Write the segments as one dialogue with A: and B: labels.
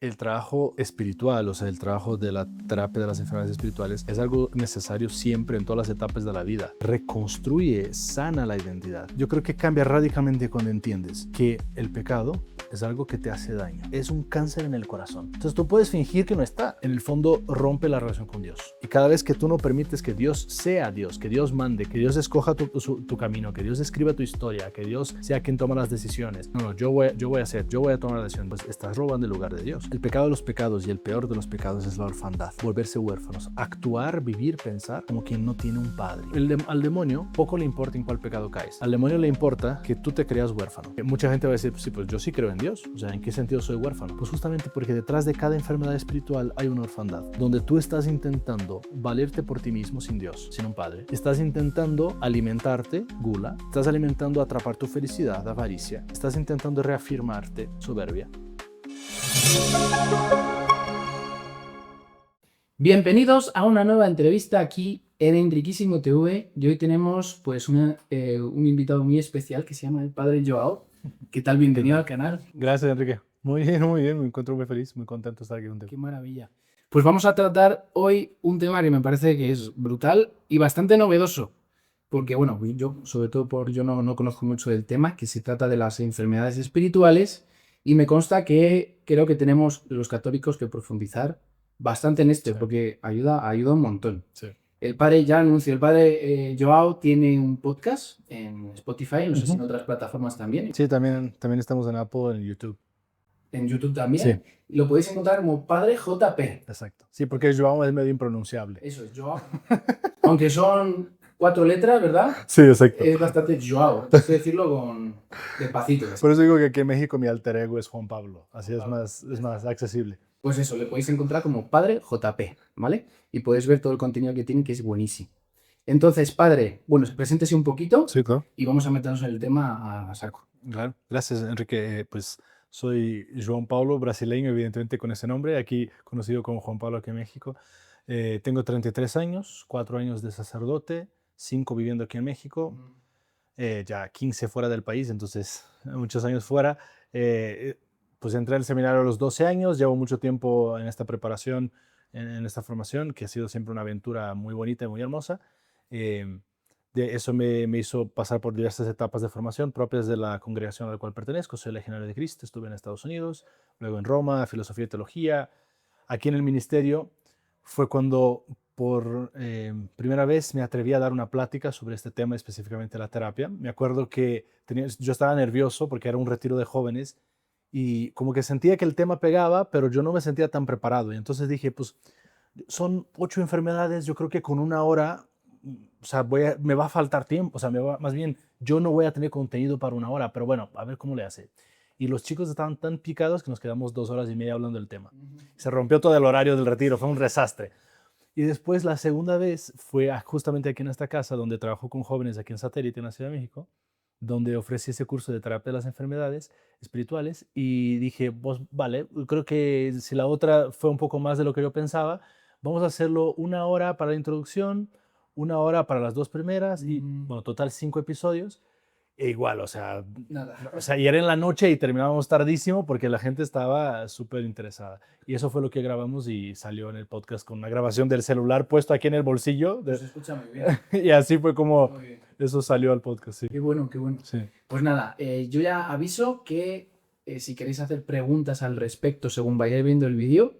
A: el trabajo espiritual, o sea, el trabajo de la terapia de las enfermedades espirituales es algo necesario siempre en todas las etapas de la vida. Reconstruye, sana la identidad. Yo creo que cambia radicalmente cuando entiendes que el pecado es algo que te hace daño. Es un cáncer en el corazón. Entonces tú puedes fingir que no está. En el fondo rompe la relación con Dios. Y cada vez que tú no permites que Dios sea Dios, que Dios mande, que Dios escoja tu camino, que Dios escriba tu historia, que Dios sea quien toma las decisiones. No, yo voy a tomar la decisión. Pues estás robando el lugar de Dios. El pecado de los pecados y el peor de los pecados es la orfandad. Volverse huérfanos. Actuar, vivir, pensar como quien no tiene un padre. Al demonio poco le importa en cuál pecado caes. Al demonio le importa que tú te creas huérfano. Mucha gente va a decir, pues yo sí creo en Dios. O sea, ¿en qué sentido soy huérfano? Pues justamente porque detrás de cada enfermedad espiritual hay una orfandad, donde tú estás intentando valerte por ti mismo sin Dios, sin un padre. Estás intentando alimentarte, gula. Estás alimentando atrapar tu felicidad, avaricia. Estás intentando reafirmarte, soberbia.
B: Bienvenidos a una nueva entrevista aquí en Enriquísimo TV. Y hoy tenemos pues un invitado muy especial que se llama el Padre Joao. ¿Qué tal? Bienvenido al canal.
A: Gracias, Enrique. Muy bien, me encuentro muy feliz, muy contento de estar aquí contigo.
B: Qué maravilla. Pues vamos a tratar hoy un tema que me parece que es brutal y bastante novedoso. Porque bueno, yo sobre todo yo no conozco mucho del tema, que se trata de las enfermedades espirituales, y me consta que creo que tenemos los católicos que profundizar bastante en esto,
A: Sí.
B: porque ayuda un montón.
A: Sí.
B: El padre ya anunció, el padre Joao tiene un podcast en Spotify, no sé si en otras plataformas también,
A: Sí, también estamos en Apple, en YouTube.
B: en YouTube también.
A: Sí.
B: Lo podéis encontrar como Padre JP.
A: Exacto. Sí, porque Joao es medio impronunciable.
B: Eso es Joao. Aunque son 4 letras, ¿verdad?
A: Sí, exacto.
B: Es bastante Joao. Tienes que decirlo despacito.
A: Por eso digo que aquí en México mi alter ego es Juan Pablo. Así
B: Juan Pablo.
A: es más accesible.
B: Pues eso, le podéis encontrar como Padre JP, ¿vale? Y podéis ver todo el contenido que tiene, que es buenísimo. Entonces, padre, bueno, preséntese un poquito
A: Sí, claro.
B: y vamos a meternos en el tema a saco.
A: Claro. Gracias, Enrique. Pues soy João Paulo, brasileño, evidentemente con ese nombre, aquí conocido como Juan Pablo aquí en México. Tengo 33 años, 4 años de sacerdote, 5 viviendo aquí en México, ya 15 fuera del país, entonces muchos años fuera. Pues entré al seminario a los 12 años, llevo mucho tiempo en esta preparación, en esta formación, que ha sido siempre una aventura muy bonita y muy hermosa. De eso me hizo pasar por diversas etapas de formación propias de la congregación a la cual pertenezco. Soy legionario de Cristo, estuve en Estados Unidos, luego en Roma, filosofía y teología. Aquí en el ministerio fue cuando por primera vez me atreví a dar una plática sobre este tema, específicamente la terapia. Me acuerdo que yo estaba nervioso porque era un retiro de jóvenes y como que sentía que el tema pegaba, pero yo no me sentía tan preparado. Y entonces dije, pues son 8 enfermedades, yo creo que con una hora, o sea, me va a faltar tiempo, o sea, más bien yo no voy a tener contenido para una hora, pero bueno, a ver cómo le hace. Y los chicos estaban tan picados que nos quedamos 2 horas y media hablando del tema. Se rompió todo el horario del retiro, fue un desastre. Y después la segunda vez fue justamente aquí en esta casa, donde trabajo con jóvenes aquí en Satélite, en la Ciudad de México, donde ofrecí ese curso de terapia de las enfermedades espirituales y dije, pues vale, creo que si la otra fue un poco más de lo que yo pensaba, vamos a hacerlo 1 hora para la introducción, 1 hora para las 2 primeras y, bueno, total 5 episodios. E igual, o sea, y era en la noche y terminábamos tardísimo porque la gente estaba súper interesada. Y eso fue lo que grabamos y salió en el podcast con una grabación del celular puesto aquí en el bolsillo.
B: Se escucha muy bien.
A: Y así fue como eso salió al podcast, sí.
B: Qué bueno, qué bueno.
A: Sí.
B: Pues nada, yo ya aviso que si queréis hacer preguntas al respecto según vayáis viendo el vídeo,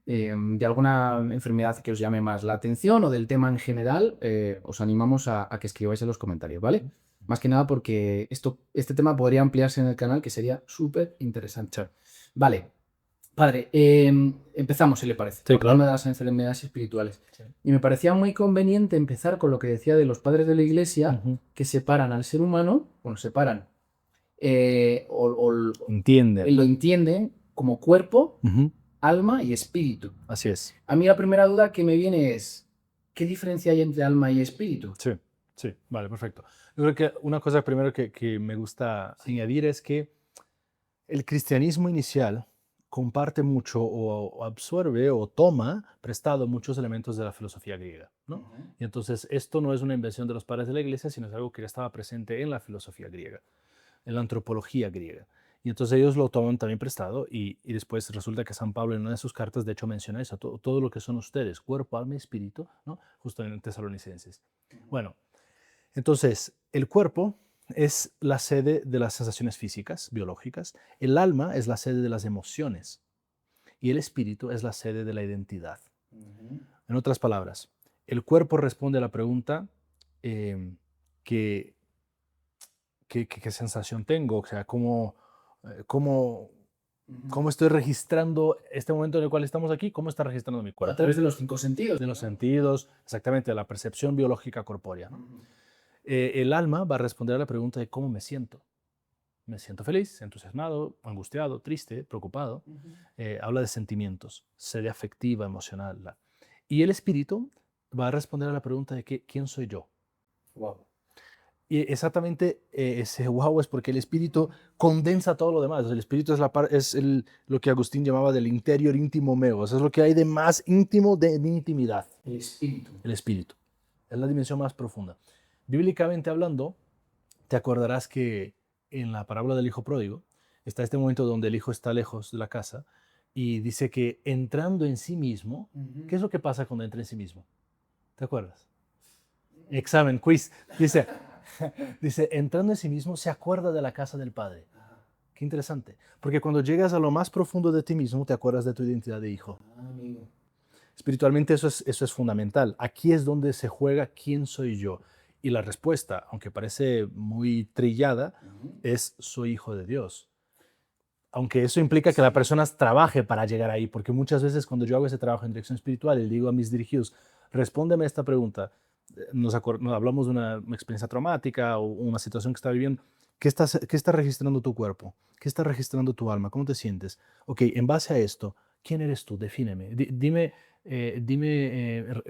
B: de alguna enfermedad que os llame más la atención o del tema en general, os animamos a que escribáis en los comentarios, ¿vale? Más que nada porque este tema podría ampliarse en el canal, que sería súper interesante. Vale, padre, empezamos, si le parece,
A: Sí,
B: hablando de las enfermedades espirituales.
A: Sí.
B: Y me parecía muy conveniente empezar con lo que decía de los padres de la Iglesia, que separan al ser humano, bueno, separan, lo entiende como cuerpo, alma y espíritu.
A: Así es.
B: A mí la primera duda que me viene es, ¿qué diferencia hay entre alma y espíritu?
A: Sí, vale, perfecto. Yo creo que una cosa primero que me gusta añadir es que el cristianismo inicial comparte mucho o absorbe o toma prestado muchos elementos de la filosofía griega, ¿no? Y entonces esto no es una invención de los padres de la Iglesia, sino es algo que ya estaba presente en la filosofía griega, en la antropología griega. Y entonces ellos lo toman también prestado y después resulta que San Pablo en una de sus cartas de hecho menciona eso, todo lo que son ustedes, cuerpo, alma y espíritu, ¿no? Justo en Tesalonicenses. Bueno, entonces el cuerpo es la sede de las sensaciones físicas, biológicas, el alma es la sede de las emociones y el espíritu es la sede de la identidad. En otras palabras, el cuerpo responde a la pregunta ¿qué sensación tengo? O sea, ¿cómo estoy registrando este momento en el cual estamos aquí? ¿Cómo está registrando mi
B: A
A: cuerpo?
B: través de los 5 sentidos.
A: De los sentidos, exactamente, de la percepción biológica corpórea, ¿no? El alma va a responder a la pregunta de cómo me siento. Me siento feliz, entusiasmado, angustiado, triste, preocupado. Habla de sentimientos, sede afectiva, emocional. Y el espíritu va a responder a la pregunta de quién soy yo.
B: Wow.
A: Y exactamente ese wow es porque el espíritu condensa todo lo demás. El espíritu es lo que Agustín llamaba del interior íntimo meo. Eso es lo que hay de más íntimo de mi intimidad.
B: El espíritu.
A: El espíritu. Es la dimensión más profunda. Bíblicamente hablando, te acordarás que en la parábola del hijo pródigo está este momento donde el hijo está lejos de la casa y dice que entrando en sí mismo, ¿qué es lo que pasa cuando entra en sí mismo? ¿Te acuerdas? Examen, quiz. Dice, entrando en sí mismo se acuerda de la casa del Padre. Qué interesante. Porque cuando llegas a lo más profundo de ti mismo, te acuerdas de tu identidad de hijo.
B: Amigo.
A: Espiritualmente eso es fundamental. Aquí es donde se juega quién soy yo. Y la respuesta, aunque parece muy trillada, es soy hijo de Dios. Aunque eso implica que la persona trabaje para llegar ahí, porque muchas veces cuando yo hago ese trabajo en dirección espiritual y digo a mis dirigidos, respóndeme esta pregunta, nos hablamos de una experiencia traumática o una situación que está viviendo, ¿qué está registrando tu cuerpo? ¿Qué está registrando tu alma? ¿Cómo te sientes? Ok, en base a esto, ¿quién eres tú? Defíneme. Dime,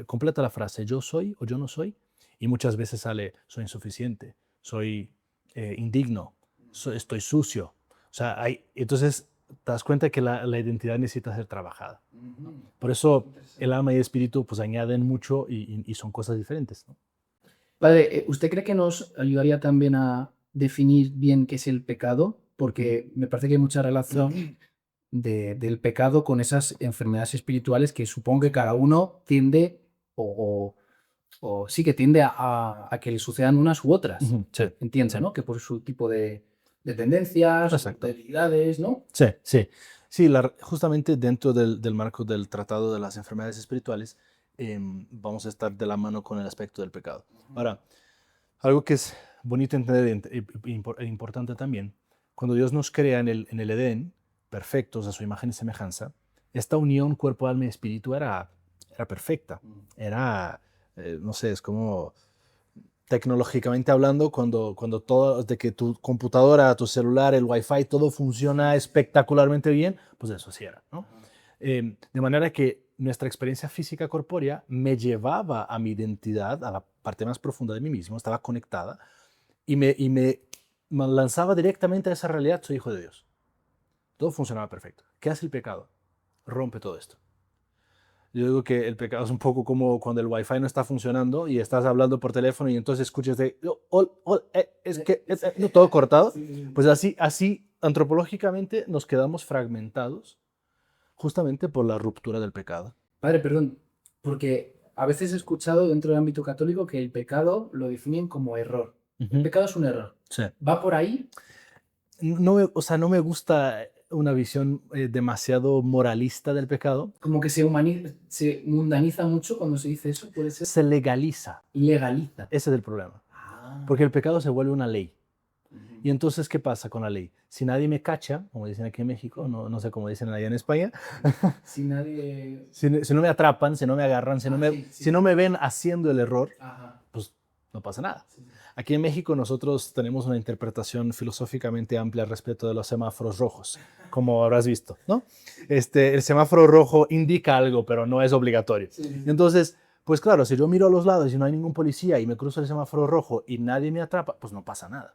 A: completa la frase, ¿yo soy o yo no soy? Y muchas veces sale, soy insuficiente, soy indigno, estoy sucio. O sea, entonces te das cuenta que la identidad necesita ser trabajada. Por eso el alma y el espíritu pues añaden mucho y son cosas diferentes, ¿no?
B: Vale, ¿usted cree que nos ayudaría también a definir bien qué es el pecado? Porque me parece que hay mucha relación del pecado con esas enfermedades espirituales que supongo que cada uno tiende o sí que tiende a que le sucedan unas u otras.
A: Sí,
B: Entiendo,
A: sí.
B: ¿no? Que por su tipo de tendencias,
A: Exacto.
B: debilidades, ¿no?
A: Sí, sí. Sí, justamente dentro del marco del Tratado de las Enfermedades Espirituales, vamos a estar de la mano con el aspecto del pecado. Ahora, algo que es bonito entender e importante también, cuando Dios nos crea en el Edén, perfectos a su imagen y semejanza, esta unión cuerpo, alma y espíritu era perfecta. Era, no sé, es como tecnológicamente hablando, cuando todo, de que tu computadora, tu celular, el Wi-Fi, todo funciona espectacularmente bien, pues eso sí era, ¿no? De manera que nuestra experiencia física corpórea me llevaba a mi identidad, a la parte más profunda de mí mismo, estaba conectada y me lanzaba directamente a esa realidad, soy hijo de Dios. Todo funcionaba perfecto. ¿Qué hace el pecado? Rompe todo esto. Yo digo que el pecado es un poco como cuando el Wi-Fi no está funcionando y estás hablando por teléfono y entonces escuchas de todo cortado. Pues así antropológicamente nos quedamos fragmentados justamente por la ruptura del pecado.
B: Padre, perdón, porque a veces he escuchado dentro del ámbito católico que el pecado lo definen como error. El pecado es un error.
A: Sí.
B: ¿Va por ahí?
A: O sea, no me gusta una visión demasiado moralista del pecado.
B: Como que se mundaniza mucho cuando se dice eso, puede ser.
A: Se legaliza.
B: Legaliza.
A: Ese es el problema. Porque el pecado se vuelve una ley. Y entonces, ¿qué pasa con la ley? Si nadie me cacha, como dicen aquí en México, no sé cómo dicen allá en España,
B: Si nadie...
A: si no me atrapan, si no me agarran, si no me ven haciendo el error, pues no pasa nada. Aquí en México nosotros tenemos una interpretación filosóficamente amplia al respecto de los semáforos rojos, como habrás visto, ¿no? El semáforo rojo indica algo, pero no es obligatorio. Entonces, pues claro, si yo miro a los lados y no hay ningún policía y me cruzo el semáforo rojo y nadie me atrapa, pues no pasa nada.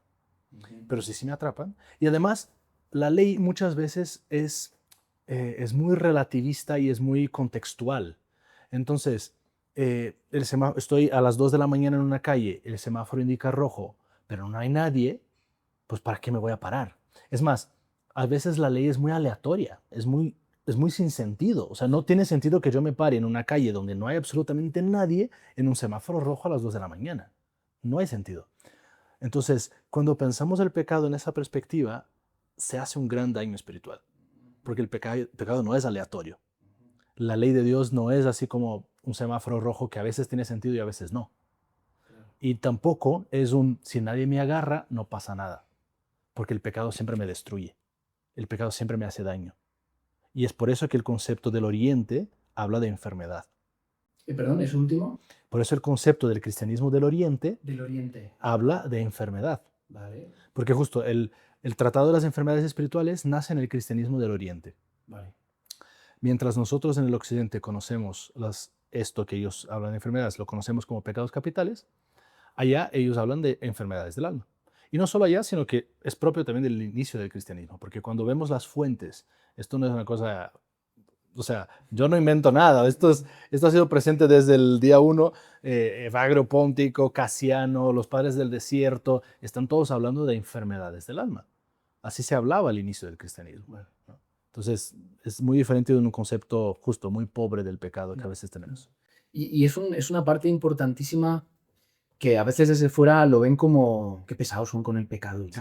A: Pero si me atrapan. Y además, la ley muchas veces es muy relativista y es muy contextual. Entonces, estoy a las 2 de la mañana en una calle, el semáforo indica rojo, pero no hay nadie, pues ¿para qué me voy a parar? Es más, a veces la ley es muy aleatoria, es muy sin sentido. O sea, no tiene sentido que yo me pare en una calle donde no hay absolutamente nadie en un semáforo rojo a las 2 de la mañana. No hay sentido. Entonces, cuando pensamos el pecado en esa perspectiva, se hace un gran daño espiritual, porque el pecado no es aleatorio. La ley de Dios no es así como un semáforo rojo que a veces tiene sentido y a veces no. Y tampoco es si nadie me agarra, no pasa nada, porque el pecado siempre me destruye. El pecado siempre me hace daño. Y es por eso que el concepto del Oriente habla de enfermedad.
B: Perdón, ¿es último?
A: Por eso el concepto del cristianismo del Oriente
B: Del Oriente.
A: habla de enfermedad.
B: Vale.
A: Porque justo el tratado de las enfermedades espirituales nace en el cristianismo del Oriente.
B: Vale.
A: Mientras nosotros en el Occidente conocemos esto que ellos hablan de enfermedades, lo conocemos como pecados capitales, allá ellos hablan de enfermedades del alma. Y no solo allá, sino que es propio también del inicio del cristianismo, porque cuando vemos las fuentes, esto no es una cosa, o sea, yo no invento nada, esto ha sido presente desde el día 1, Evagrio Póntico, Casiano, los padres del desierto, están todos hablando de enfermedades del alma. Así se hablaba al inicio del cristianismo, ¿no? Entonces, es muy diferente de un concepto justo muy pobre del pecado que a veces tenemos.
B: Y es una parte importantísima que a veces desde fuera lo ven como qué pesados son con el pecado.
A: Sí.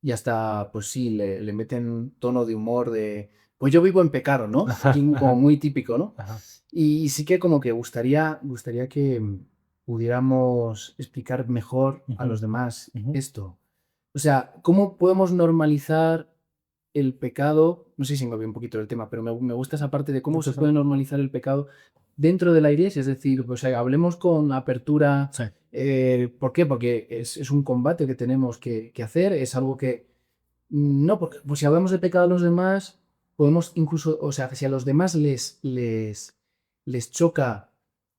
B: Y hasta, pues sí, le meten tono de humor de, pues yo vivo en pecado, ¿no? Aquí como muy típico, ¿no?
A: Ajá.
B: Y sí que como que gustaría que pudiéramos explicar mejor a los demás esto. O sea, ¿cómo podemos normalizar el pecado? No sé si me voy un poquito del tema, pero me gusta esa parte de cómo se puede normalizar el pecado dentro de la iglesia. Es decir, pues hablemos con apertura.
A: Sí.
B: ¿Por qué? Porque es un combate que tenemos que hacer, es algo que no, porque pues si hablamos de pecado a los demás, podemos incluso, o sea, si a los demás les choca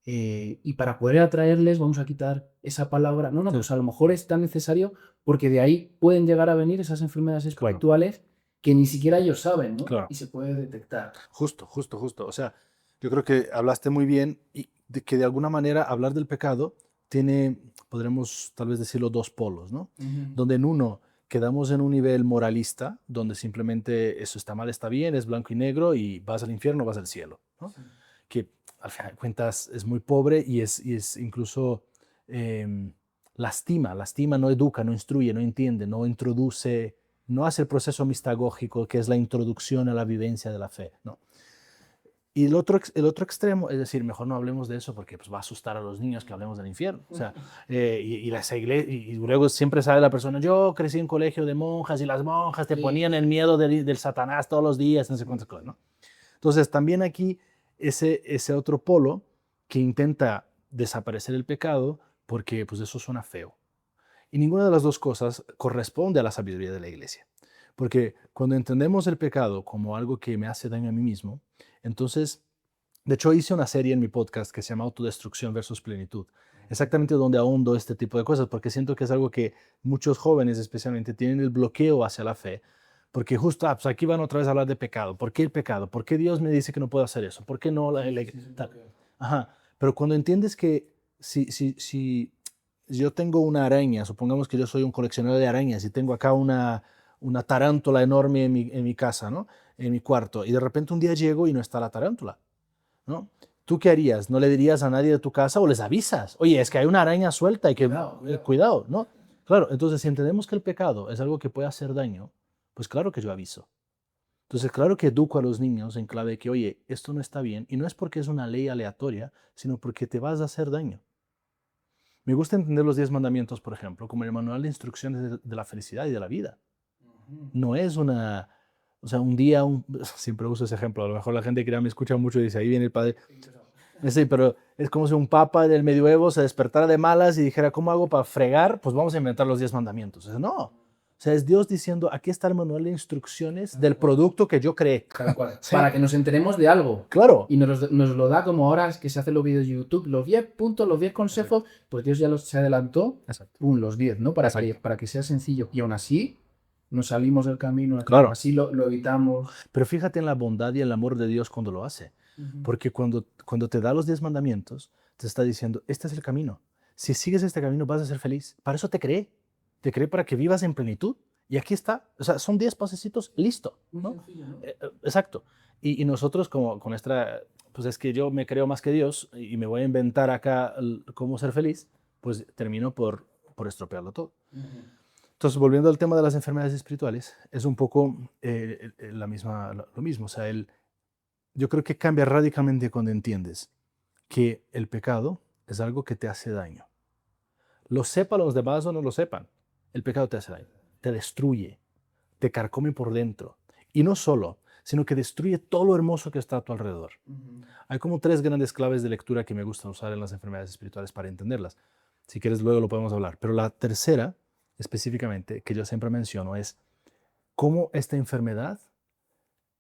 B: y para poder atraerles vamos a quitar esa palabra, no,
A: Sí.
B: pues a lo mejor es tan necesario porque de ahí pueden llegar a venir esas enfermedades espirituales que ni siquiera ellos saben, ¿no?
A: Claro.
B: Y se puede detectar.
A: Justo. O sea, yo creo que hablaste muy bien y que de alguna manera hablar del pecado tiene, podremos tal vez decirlo, dos polos, ¿no? Donde en uno quedamos en un nivel moralista, donde simplemente eso está mal, está bien, es blanco y negro y vas al infierno, vas al cielo, ¿no?
B: Sí.
A: Que al final de cuentas es muy pobre y es incluso lastima, no educa, no instruye, no entiende, no introduce, no hace el proceso mistagógico que es la introducción a la vivencia de la fe, ¿no? Y el otro extremo, es decir, mejor no hablemos de eso porque pues, va a asustar a los niños que hablemos del infierno. O sea, y luego siempre sale la persona, yo crecí en colegio de monjas y las monjas te ponían el miedo del Satanás todos los días, no sé cuántas cosas, ¿no? Entonces, también aquí ese otro polo que intenta desaparecer el pecado porque pues eso suena feo. Y ninguna de las dos cosas corresponde a la sabiduría de la iglesia. Porque cuando entendemos el pecado como algo que me hace daño a mí mismo, entonces, de hecho hice una serie en mi podcast que se llama Autodestrucción versus Plenitud, exactamente donde ahondo este tipo de cosas, porque siento que es algo que muchos jóvenes especialmente tienen el bloqueo hacia la fe, porque justo pues aquí van otra vez a hablar de pecado. ¿Por qué el pecado? ¿Por qué Dios me dice que no puedo hacer eso? ¿Por qué no? Tal? Ajá. Pero cuando entiendes que si yo tengo una araña, supongamos que yo soy un coleccionador de arañas y tengo acá una tarántula enorme en mi casa, ¿no? En mi cuarto, y de repente un día llego y no está la tarántula, ¿no? ¿Tú qué harías? ¿No le dirías a nadie de tu casa o les avisas? Oye, es que hay una araña suelta y que cuidado, ¿no? Claro, entonces si entendemos que el pecado es algo que puede hacer daño, pues claro que yo aviso. Entonces, claro que educo a los niños en clave de que, oye, esto no está bien, y no es porque es una ley aleatoria, sino porque te vas a hacer daño. Me gusta entender los 10 mandamientos, por ejemplo, como el manual de instrucciones de la felicidad y de la vida. No es una, o sea, un día, siempre uso ese ejemplo, a lo mejor la gente que ya me escucha mucho dice, ahí viene el padre. Sí, pero es como si un papa del medioevo se despertara de malas y dijera, ¿cómo hago para fregar? Pues vamos a inventar los 10 mandamientos. No, o sea, es Dios diciendo, aquí está el manual de instrucciones del producto que yo creé.
B: Tal cual. Sí. Para que nos enteremos de algo.
A: Claro.
B: Y nos lo da como ahora que se hacen los vídeos de YouTube, los 10 puntos, los 10 consejos, pues Dios ya se adelantó, los 10, ¿no? Para que sea sencillo. Y aún así, nos salimos del camino,
A: claro.
B: Así lo evitamos.
A: Pero fíjate en la bondad y el amor de Dios cuando lo hace. Porque cuando te da los 10 mandamientos, te está diciendo, este es el camino. Si sigues este camino vas a ser feliz. Para eso te creé. Te creé para que vivas en plenitud Y aquí está, o sea, son 10 pasecitos, listo,
B: Muy
A: ¿no?
B: sencillo, ¿no?
A: Exacto. Y nosotros como con esta, pues es que yo me creo más que Dios y me voy a inventar acá cómo ser feliz, pues termino por estropearlo todo.
B: Ujú.
A: Entonces, volviendo al tema de las enfermedades espirituales, es un poco lo mismo. O sea, yo creo que cambia radicalmente cuando entiendes que el pecado es algo que te hace daño. Lo sepan los demás o no lo sepan, el pecado te hace daño, te destruye, te carcome por dentro. Y no solo, sino que destruye todo lo hermoso que está a tu alrededor.
B: Ujú.
A: Hay como 3 grandes claves de lectura que me gusta usar en las enfermedades espirituales para entenderlas. Si quieres, luego lo podemos hablar. Pero la tercera, específicamente, que yo siempre menciono, es cómo esta enfermedad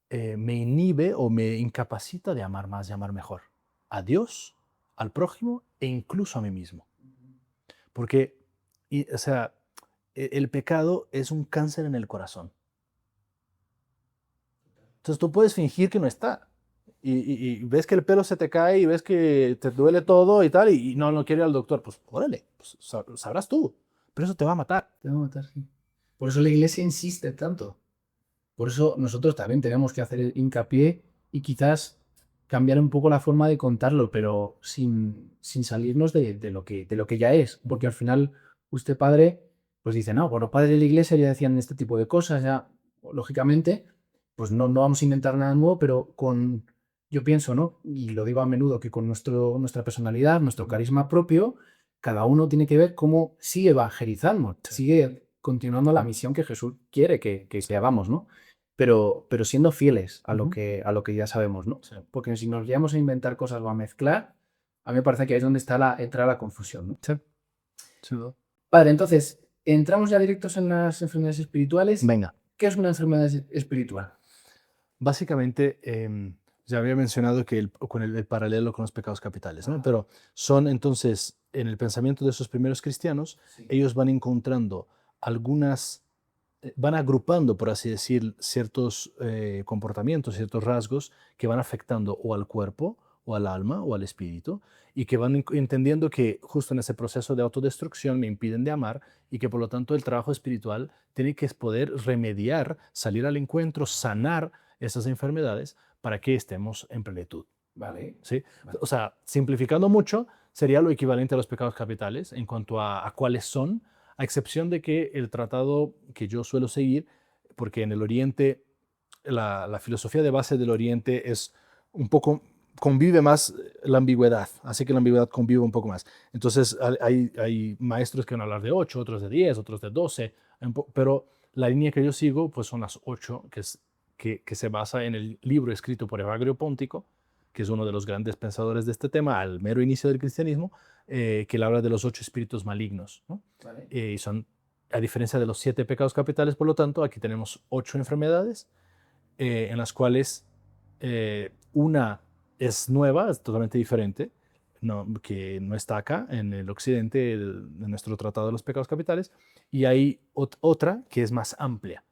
A: me inhibe o me incapacita de amar más y amar mejor a Dios, al prójimo e incluso a mí mismo. Porque, o sea, el pecado es un cáncer en el corazón. Entonces tú puedes fingir que no está. Y ves que el pelo se te cae y ves que te duele todo y tal, y no quiere ir al doctor. Pues órale, pues, sabrás tú. Pero eso te va a matar.
B: Te va a matar, sí. Por eso la iglesia insiste tanto. Por eso nosotros también tenemos que hacer hincapié y quizás cambiar un poco la forma de contarlo, pero sin salirnos de lo que ya es. Porque al final, usted padre, pues dice, no, bueno, padres de la iglesia ya decían este tipo de cosas, ya, lógicamente, pues no vamos a inventar nada nuevo, pero yo pienso, ¿no? Y lo digo a menudo, que con nuestra personalidad, nuestro carisma propio, cada uno tiene que ver cómo sigue evangelizando, sigue continuando la misión que Jesús quiere que se hagamos, ¿no? Pero siendo fieles a lo que ya sabemos, ¿no?
A: Sí.
B: Porque si nos llevamos a inventar cosas o a mezclar, a mí me parece que ahí es donde entra la confusión, ¿no?
A: Sí, sin duda.
B: Padre, entonces, entramos ya directos en las enfermedades espirituales.
A: Venga.
B: ¿Qué es una enfermedad espiritual?
A: Básicamente, ya había mencionado que con el paralelo con los pecados capitales, ¿no?
B: Ajá.
A: Pero son entonces, en el pensamiento de esos primeros cristianos,
B: Sí.
A: ellos van encontrando van agrupando, por así decir, ciertos comportamientos, ciertos rasgos que van afectando o al cuerpo, o al alma, o al espíritu, y que van entendiendo que justo en ese proceso de autodestrucción me impiden de amar y que por lo tanto el trabajo espiritual tiene que poder remediar, salir al encuentro, sanar esas enfermedades para que estemos en plenitud.
B: Vale.
A: ¿Sí?
B: Vale.
A: O sea, simplificando mucho, sería lo equivalente a los pecados capitales en cuanto a cuáles son, a excepción de que el tratado que yo suelo seguir, porque en el Oriente, la filosofía de base del Oriente es un poco, convive más la ambigüedad, así que la ambigüedad convive un poco más. Entonces hay maestros que van a hablar de 8, otros de 10, otros de 12, pero la línea que yo sigo pues son las 8, que se basa en el libro escrito por Evagrio Póntico, que es uno de los grandes pensadores de este tema, al mero inicio del cristianismo, que él habla de los 8 espíritus malignos, ¿no?
B: Vale.
A: Y son, a diferencia de los 7 pecados capitales, por lo tanto, aquí tenemos 8 enfermedades, en las cuales una es nueva, es totalmente diferente, que no está acá en el occidente de nuestro tratado de los pecados capitales, y hay otra que es más amplia,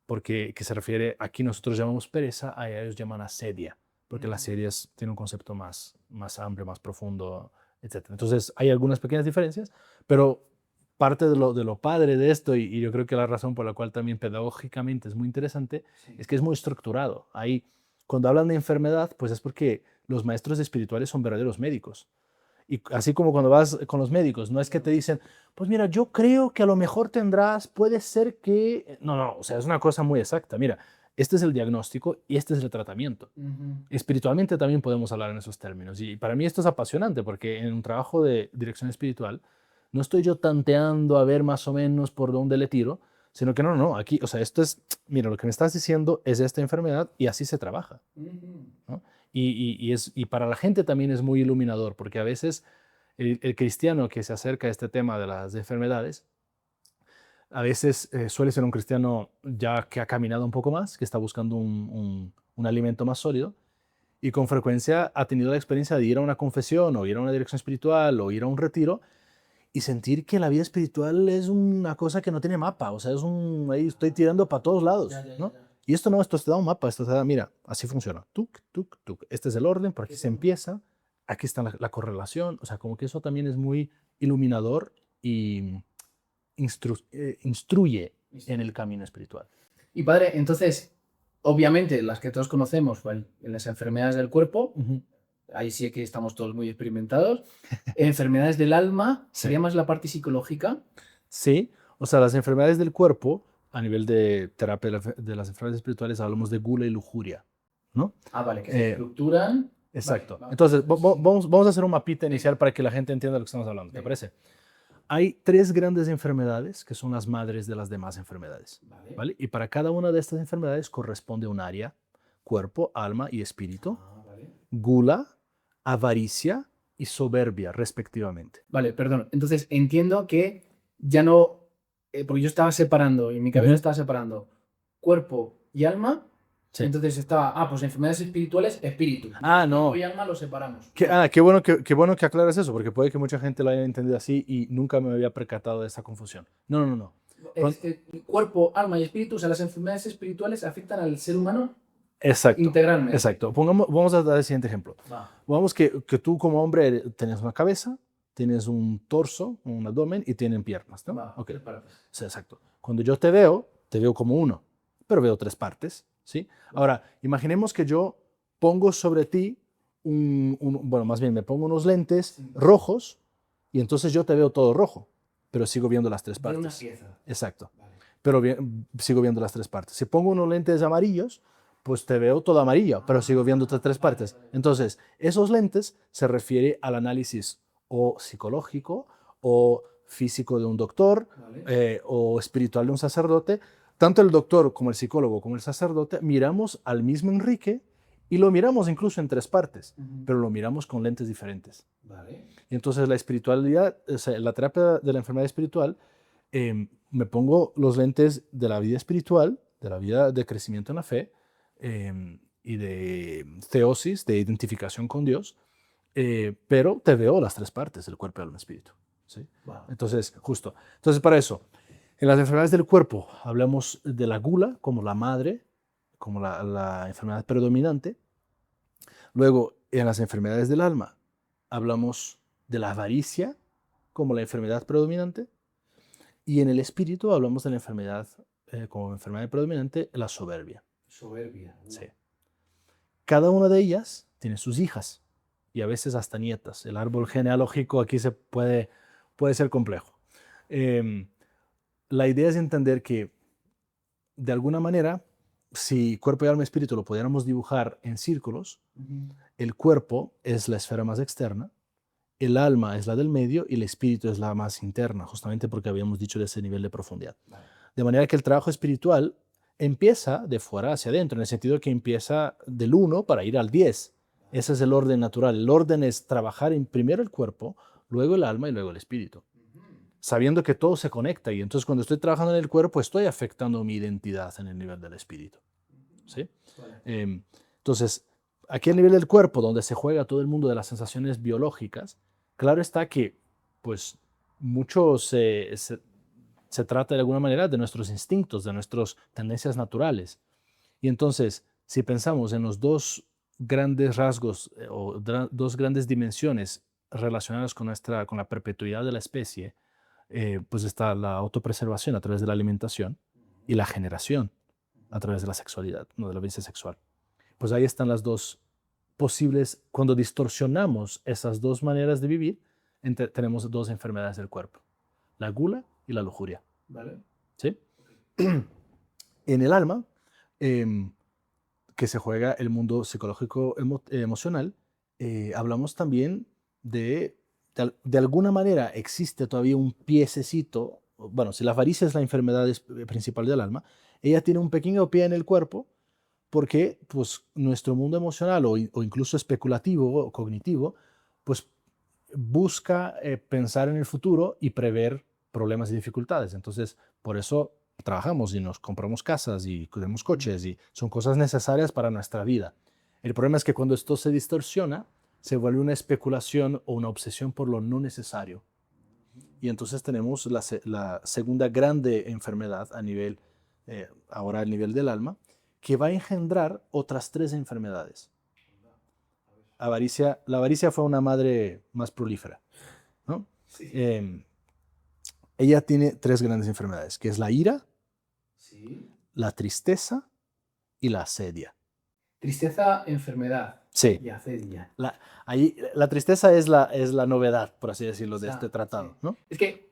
A: porque que se refiere, aquí nosotros llamamos pereza, a ellos llaman asedia, porque la asedia tiene un concepto más amplio, más profundo, etc. Entonces hay algunas pequeñas diferencias, pero parte de lo padre de esto, y yo creo que la razón por la cual también pedagógicamente es muy interesante,
B: Sí.
A: es que es muy estructurado. Ahí, cuando hablan de enfermedad, pues es porque los maestros espirituales son verdaderos médicos. Y así como cuando vas con los médicos, no es que te dicen, pues mira, yo creo que a lo mejor tendrás, puede ser que... No, o sea, es una cosa muy exacta. Mira, este es el diagnóstico y este es el tratamiento.
B: Ujú.
A: Espiritualmente también podemos hablar en esos términos. Y para mí esto es apasionante porque en un trabajo de dirección espiritual no estoy yo tanteando a ver más o menos por dónde le tiro, sino que no, aquí, o sea, esto es, mira, lo que me estás diciendo es esta enfermedad y así se trabaja,
B: Ujú.
A: ¿no? Y para la gente también es muy iluminador porque a veces el cristiano que se acerca a este tema de las enfermedades, a veces suele ser un cristiano ya que ha caminado un poco más, que está buscando un alimento más sólido y con frecuencia ha tenido la experiencia de ir a una confesión o ir a una dirección espiritual o ir a un retiro y sentir que la vida espiritual es una cosa que no tiene mapa, o sea, ahí estoy tirando para todos lados, ¿no?
B: Ya.
A: Y esto no, esto te da un mapa, esto te da, mira, así funciona, tuk, tuk, tuk, este es el orden, por aquí se empieza, aquí está la correlación, o sea, como que eso también es muy iluminador y instruye en el camino espiritual.
B: Y padre, entonces, obviamente, las que todos conocemos, bueno, en las enfermedades del cuerpo, ahí sí que estamos todos muy experimentados. Enfermedades del alma, ¿sería más la parte psicológica?
A: Sí, o sea, las enfermedades del cuerpo, a nivel de terapia de las enfermedades espirituales, hablamos de gula y lujuria, ¿no?
B: Vale, que se estructuran.
A: Exacto.
B: Vale.
A: Entonces, vamos a hacer un mapita inicial para que la gente entienda lo que estamos hablando, ¿te parece? Hay 3 grandes enfermedades que son las madres de las demás enfermedades, ¿vale? Y para cada una de estas enfermedades corresponde un área: cuerpo, alma y espíritu, gula, avaricia y soberbia, respectivamente.
B: Vale, perdón. Entonces entiendo que ya no, porque yo estaba separando, y mi cabeza estaba separando cuerpo y alma.
A: Sí.
B: Entonces estaba, pues enfermedades espirituales, espíritu.
A: No.
B: Cuerpo y alma lo separamos.
A: Qué bueno que aclaras eso, porque puede que mucha gente lo haya entendido así y nunca me había percatado de esa confusión. No.
B: Cuerpo, alma y espíritu, o sea, las enfermedades espirituales afectan al ser humano
A: Exacto.
B: integralmente.
A: Exacto. Vamos a dar el siguiente ejemplo. Vamos que tú como hombre tienes una cabeza, tienes un torso, un abdomen y tienes piernas, ¿no? Okay. Sí, exacto. Cuando yo te veo como uno, pero veo 3 partes, ¿sí? Ahora, imaginemos que yo pongo sobre ti bueno, más bien me pongo unos lentes rojos y entonces yo te veo todo rojo, pero sigo viendo las 3 partes.
B: Una pieza.
A: Exacto. Pero sigo viendo las 3 partes. Si pongo unos lentes amarillos, pues te veo todo amarillo, pero sigo viendo otras 3 partes. Entonces, esos lentes se refiere al análisis o psicológico o físico de un doctor o espiritual de un sacerdote. Tanto el doctor como el psicólogo como el sacerdote miramos al mismo Enrique y lo miramos incluso en 3 partes, pero lo miramos con lentes diferentes. Y entonces la espiritualidad, o sea, la terapia de la enfermedad espiritual, me pongo los lentes de la vida espiritual, de la vida de crecimiento en la fe y de teosis, de identificación con Dios, pero te veo las 3 partes, el cuerpo, alma y espíritu. ¿Sí? Entonces, justo. Entonces, para eso, en las enfermedades del cuerpo hablamos de la gula como la madre, como la enfermedad predominante. Luego, en las enfermedades del alma hablamos de la avaricia como la enfermedad predominante. Y en el espíritu hablamos de la enfermedad, como enfermedad predominante, la soberbia.
B: Soberbia.
A: Sí. Cada una de ellas tiene sus hijas y a veces hasta nietas. El árbol genealógico aquí puede ser complejo. La idea es entender que, de alguna manera, si cuerpo y alma y espíritu lo pudiéramos dibujar en círculos, el cuerpo es la esfera más externa, el alma es la del medio y el espíritu es la más interna, justamente porque habíamos dicho de ese nivel de profundidad. De manera que el trabajo espiritual empieza de fuera hacia adentro, en el sentido que empieza del 1 para ir al 10. Ese es el orden natural. El orden es trabajar primero el cuerpo, luego el alma y luego el espíritu, sabiendo que todo se conecta. Y entonces cuando estoy trabajando en el cuerpo estoy afectando mi identidad en el nivel del espíritu. ¿Sí? Entonces, aquí a nivel del cuerpo, donde se juega todo el mundo de las sensaciones biológicas, claro está que pues mucho se trata de alguna manera de nuestros instintos, de nuestras tendencias naturales. Y entonces, si pensamos en los 2 grandes rasgos o 2 grandes dimensiones relacionadas con la perpetuidad de la especie, pues está la autopreservación a través de la alimentación y la generación a través de la sexualidad, no de la violencia sexual. Pues ahí están las 2 posibles. Cuando distorsionamos esas 2 maneras de vivir, tenemos 2 enfermedades del cuerpo: la gula y la lujuria. ¿Sí? En el alma, que se juega el mundo psicológico emocional, hablamos también de alguna manera existe todavía un piececito. Bueno, si la avaricia es la enfermedad principal del alma, ella tiene un pequeño pie en el cuerpo porque pues, nuestro mundo emocional o incluso especulativo o cognitivo pues, busca pensar en el futuro y prever problemas y dificultades. Entonces, por eso trabajamos y nos compramos casas y tenemos coches y son cosas necesarias para nuestra vida. El problema es que cuando esto se distorsiona, se vuelve una especulación o una obsesión por lo no necesario. Y entonces tenemos la segunda grande enfermedad a nivel, ahora al nivel del alma, que va a engendrar otras 3 enfermedades. La avaricia fue una madre más prolífera, ¿no? Sí. Ella tiene 3 grandes enfermedades, que es la ira,
B: Sí.
A: la tristeza y la asedia.
B: Tristeza, enfermedad
A: Sí.
B: y acedia.
A: Ahí, la tristeza es la novedad, por así decirlo, de este
B: Está,
A: tratado,
B: sí.
A: ¿no?
B: Es que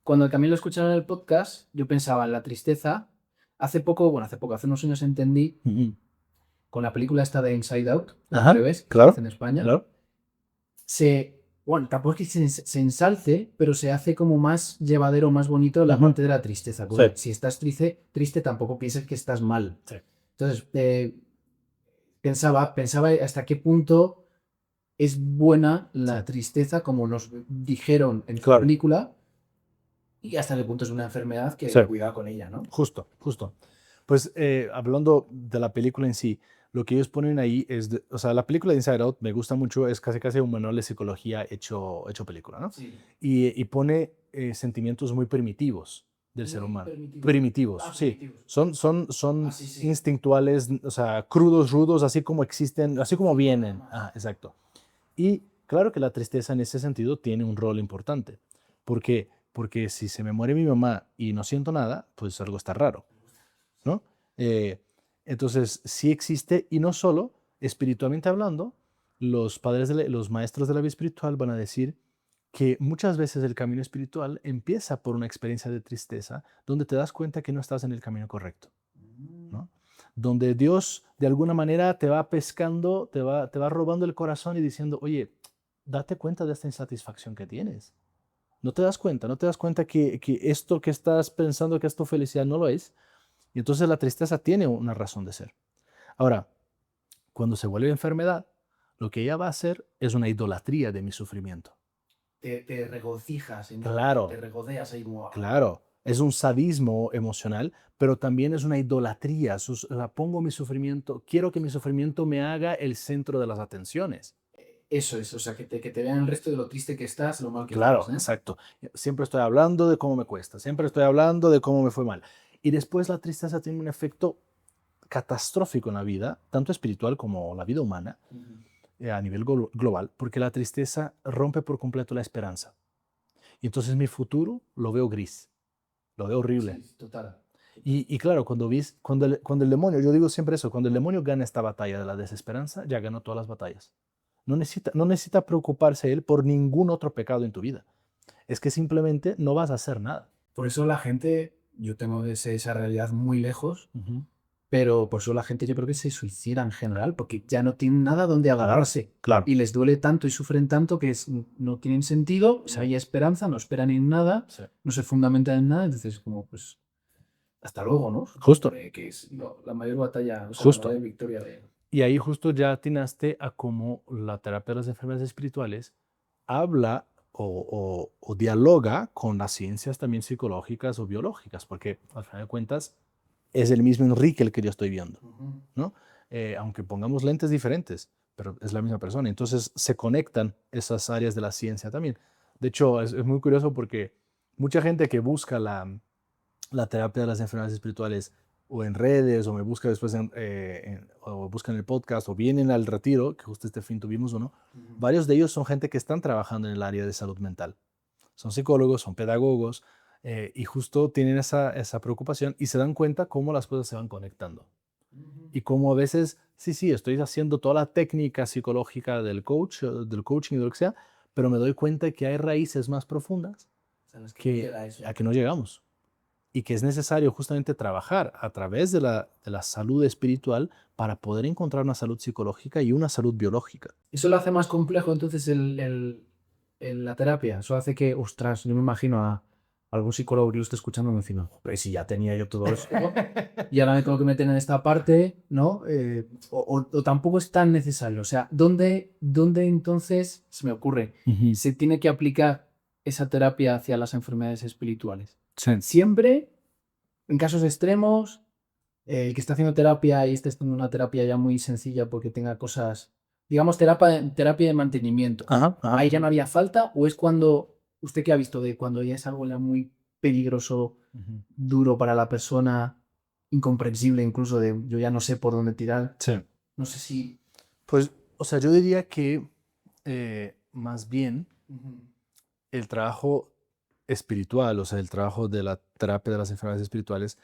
B: cuando también lo escucharon en el podcast, yo pensaba en la tristeza. Hace unos años entendí
A: Ujú.
B: con la película esta de Inside Out, o al
A: Ajá,
B: revés, que se
A: claro,
B: hace en España.
A: claro.
B: Tampoco es que se ensalce, pero se hace como más llevadero, más bonito la
A: Ujú.
B: parte de la tristeza.
A: Sí.
B: Si estás triste, tampoco pienses que estás mal.
A: Sí.
B: Entonces, pensaba hasta qué punto es buena la
A: Sí.
B: tristeza, como nos dijeron en la
A: Claro.
B: película, y hasta qué punto es una enfermedad que
A: Sí.
B: cuidado con ella, ¿no?
A: Justo. Pues hablando de la película en sí, lo que ellos ponen ahí es, o sea, la película de Inside Out me gusta mucho, es casi un manual de psicología hecho película, ¿no?
B: Sí.
A: Y pone sentimientos muy primitivos del ser
B: Muy
A: humano.
B: permitivo.
A: Primitivos,
B: Ah,
A: sí.
B: primitivos.
A: Son
B: Sí.
A: instintuales, o sea, crudos, rudos, así como existen, así como vienen. Ah, exacto. Y claro que la tristeza en ese sentido tiene un rol importante. ¿Por qué? Porque si se me muere mi mamá y no siento nada, pues algo está raro, ¿no? Eh, entonces, sí existe, y no solo, espiritualmente hablando, los maestros de la vida espiritual van a decir que muchas veces el camino espiritual empieza por una experiencia de tristeza donde te das cuenta que no estás en el camino correcto, ¿no? Donde Dios de alguna manera te va pescando, te va robando el corazón y diciendo, oye, date cuenta de esta insatisfacción que tienes. No te das cuenta, que esto que estás pensando que es tu felicidad no lo es. Y entonces la tristeza tiene una razón de ser. Ahora, cuando se vuelve enfermedad, lo que ella va a hacer es una idolatría de mi sufrimiento.
B: Te regocijas,
A: Claro,
B: te regodeas ahí como...
A: claro. Es un sadismo emocional, pero también es una idolatría. Pongo mi sufrimiento, quiero que mi sufrimiento me haga el centro de las atenciones.
B: Eso es, o sea, que te vean el resto de lo triste que estás, lo mal que
A: Claro,
B: estás, ¿eh?
A: exacto. Siempre estoy hablando de cómo me cuesta, siempre estoy hablando de cómo me fue mal. Y después la tristeza tiene un efecto catastrófico en la vida, tanto espiritual como la vida humana, a nivel global, porque la tristeza rompe por completo la esperanza. Y entonces mi futuro lo veo gris, lo veo horrible.
B: Sí, total.
A: Y claro, cuando el demonio, yo digo siempre eso, cuando el demonio gana esta batalla de la desesperanza, ya ganó todas las batallas. No necesita preocuparse él por ningún otro pecado en tu vida. Es que simplemente no vas a hacer nada.
B: Por eso la gente, yo tengo esa realidad muy lejos,
A: Ujú.
B: pero por eso la gente yo creo que se suicida en general, porque ya no tienen nada donde agarrarse.
A: Claro.
B: Y les duele tanto y sufren tanto que no tienen sentido, o sea, hay esperanza, no esperan en nada,
A: Sí.
B: no se fundamentan en nada, entonces como pues hasta luego, ¿no?
A: Justo.
B: Que es la mayor batalla, o sea,
A: Justo.
B: la mayor victoria de...
A: Y ahí justo ya atinaste a cómo la terapia de las enfermedades espirituales habla o dialoga con las ciencias también psicológicas o biológicas, porque al final de cuentas es el mismo Enrique el que yo estoy viendo, ¿no? Aunque pongamos lentes diferentes, pero es la misma persona. Entonces se conectan esas áreas de la ciencia también. De hecho, es muy curioso porque mucha gente que busca la terapia de las enfermedades espirituales o en redes o me busca después o buscan el podcast o vienen al retiro, que justo este fin tuvimos uno, varios de ellos son gente que están trabajando en el área de salud mental. Son psicólogos, son pedagogos y justo tienen esa preocupación y se dan cuenta cómo las cosas se van conectando. Y cómo a veces, sí, estoy haciendo toda la técnica psicológica del coaching y de lo que sea, pero me doy cuenta que hay raíces más profundas a que no llegamos y que es necesario justamente trabajar a través de la salud espiritual para poder encontrar una salud psicológica y una salud biológica.
B: Eso lo hace más complejo entonces la terapia. Eso hace que, ostras, yo me imagino a algún psicólogo que lo esté escuchando encima, pues si ya tenía yo todo eso y ahora me tengo que meter en esta parte, ¿no? O tampoco es tan necesario. O sea, ¿dónde entonces, se me ocurre, se tiene que aplicar esa terapia hacia las enfermedades espirituales?
A: Sí.
B: Siempre, en casos extremos, el que está haciendo terapia y esté haciendo una terapia ya muy sencilla porque tenga cosas, digamos, terapia de mantenimiento.
A: Ajá.
B: Ahí ya no había falta, o es cuando, usted que ha visto de cuando ya es algo ya muy peligroso, duro para la persona, incomprensible incluso, de yo ya no sé por dónde tirar.
A: Sí.
B: No sé si...
A: Pues, o sea, yo diría que más bien el trabajo espiritual, o sea, el trabajo de la terapia de las enfermedades espirituales,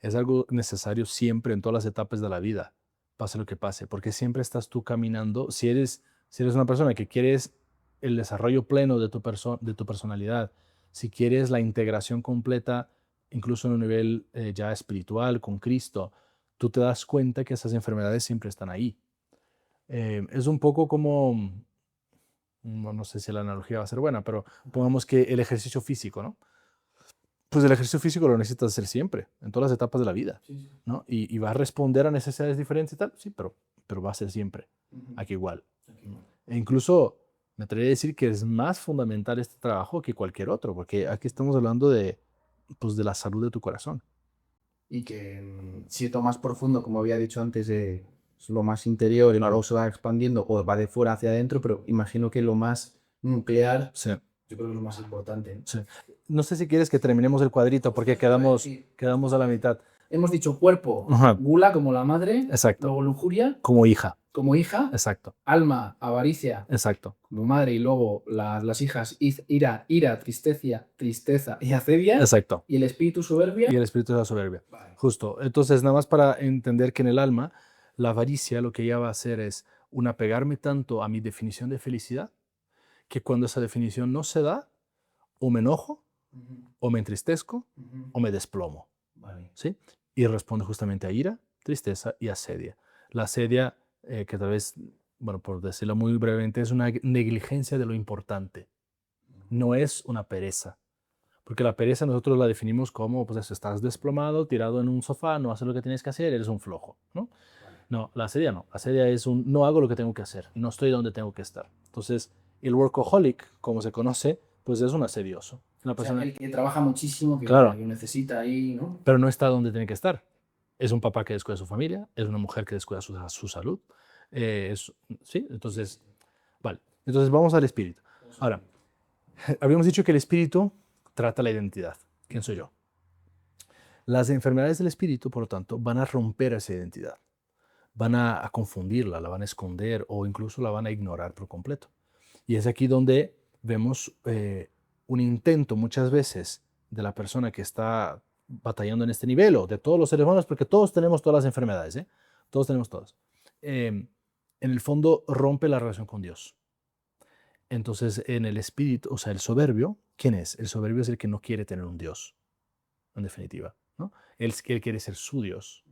A: Es algo necesario siempre en todas las etapas de la vida, pase lo que pase, porque siempre estás tú caminando. Si eres una persona que quieres el desarrollo pleno de de tu personalidad, si quieres la integración completa, incluso en un nivel ya espiritual con Cristo, tú te das cuenta que esas enfermedades siempre están ahí. Es un poco como, no sé si la analogía va a ser buena, pero pongamos que el ejercicio físico, ¿no? Pues el ejercicio físico lo necesitas hacer siempre, en todas las etapas de la vida,
B: Sí, sí.
A: ¿no? Y va a responder a necesidades diferentes y tal, sí, pero va a ser siempre,
B: Ujú.
A: aquí igual.
B: Aquí no.
A: E incluso me atrevería a decir que es más fundamental este trabajo que cualquier otro, porque aquí estamos hablando pues, de la salud de tu corazón.
B: Y que siento más profundo, como había dicho antes, es lo más interior y luego se va expandiendo o va de fuera hacia adentro, pero imagino que lo más nuclear,
A: Sí,
B: yo creo que es lo más importante, ¿no?
A: sí. No sé si quieres que terminemos el cuadrito, porque
B: Sí.
A: quedamos a la mitad.
B: Hemos dicho cuerpo,
A: Ajá,
B: gula como la madre,
A: exacto.
B: luego lujuria
A: Como hija.
B: como hija,
A: Exacto,
B: alma, avaricia
A: exacto,
B: como madre y luego las hijas, ira, tristeza y acedia
A: exacto.
B: y el espíritu soberbia.
A: Y el espíritu de la soberbia.
B: Vale.
A: Justo. Entonces, nada más para entender que en el alma, la avaricia lo que ella va a hacer es un apegarme tanto a mi definición de felicidad, que cuando esa definición no se da, o me enojo,
B: Ujú,
A: o me entristezco,
B: ujú.
A: o me desplomo.
B: Vale.
A: ¿Sí? Y responde justamente a ira, tristeza y asedia. La asedia, que tal vez, bueno, por decirlo muy brevemente, es una negligencia de lo importante. No es una pereza. Porque la pereza nosotros la definimos como, pues eso, estás desplomado, tirado en un sofá, no haces lo que tienes que hacer, eres un flojo, ¿no?
B: Vale.
A: No, la asedia no. La asedia es no hago lo que tengo que hacer, no estoy donde tengo que estar. Entonces, el workaholic, como se conoce, pues es un asedioso. Una
B: O sea,
A: persona,
B: el que trabaja muchísimo, que
A: claro,
B: necesita ahí, ¿no?
A: pero no está donde tiene que estar. Es un papá que descuida a su familia, es una mujer que descuida su salud. ¿Sí? Entonces, vale. Entonces vamos al espíritu. Ahora, habíamos dicho que el espíritu trata la identidad. ¿Quién soy yo? Las enfermedades del espíritu, por lo tanto, van a romper esa identidad, van a confundirla, la van a esconder o incluso la van a ignorar por completo. Y es aquí donde vemos un intento muchas veces de la persona que está batallando en este nivel o de todos los seres humanos, porque todos tenemos todas las enfermedades, ¿eh? Todos tenemos todas. En el fondo rompe la relación con Dios. Entonces, en el espíritu, o sea, el soberbio, ¿quién es? El soberbio es el que no quiere tener un Dios, en definitiva, ¿no? Él quiere ser su Dios.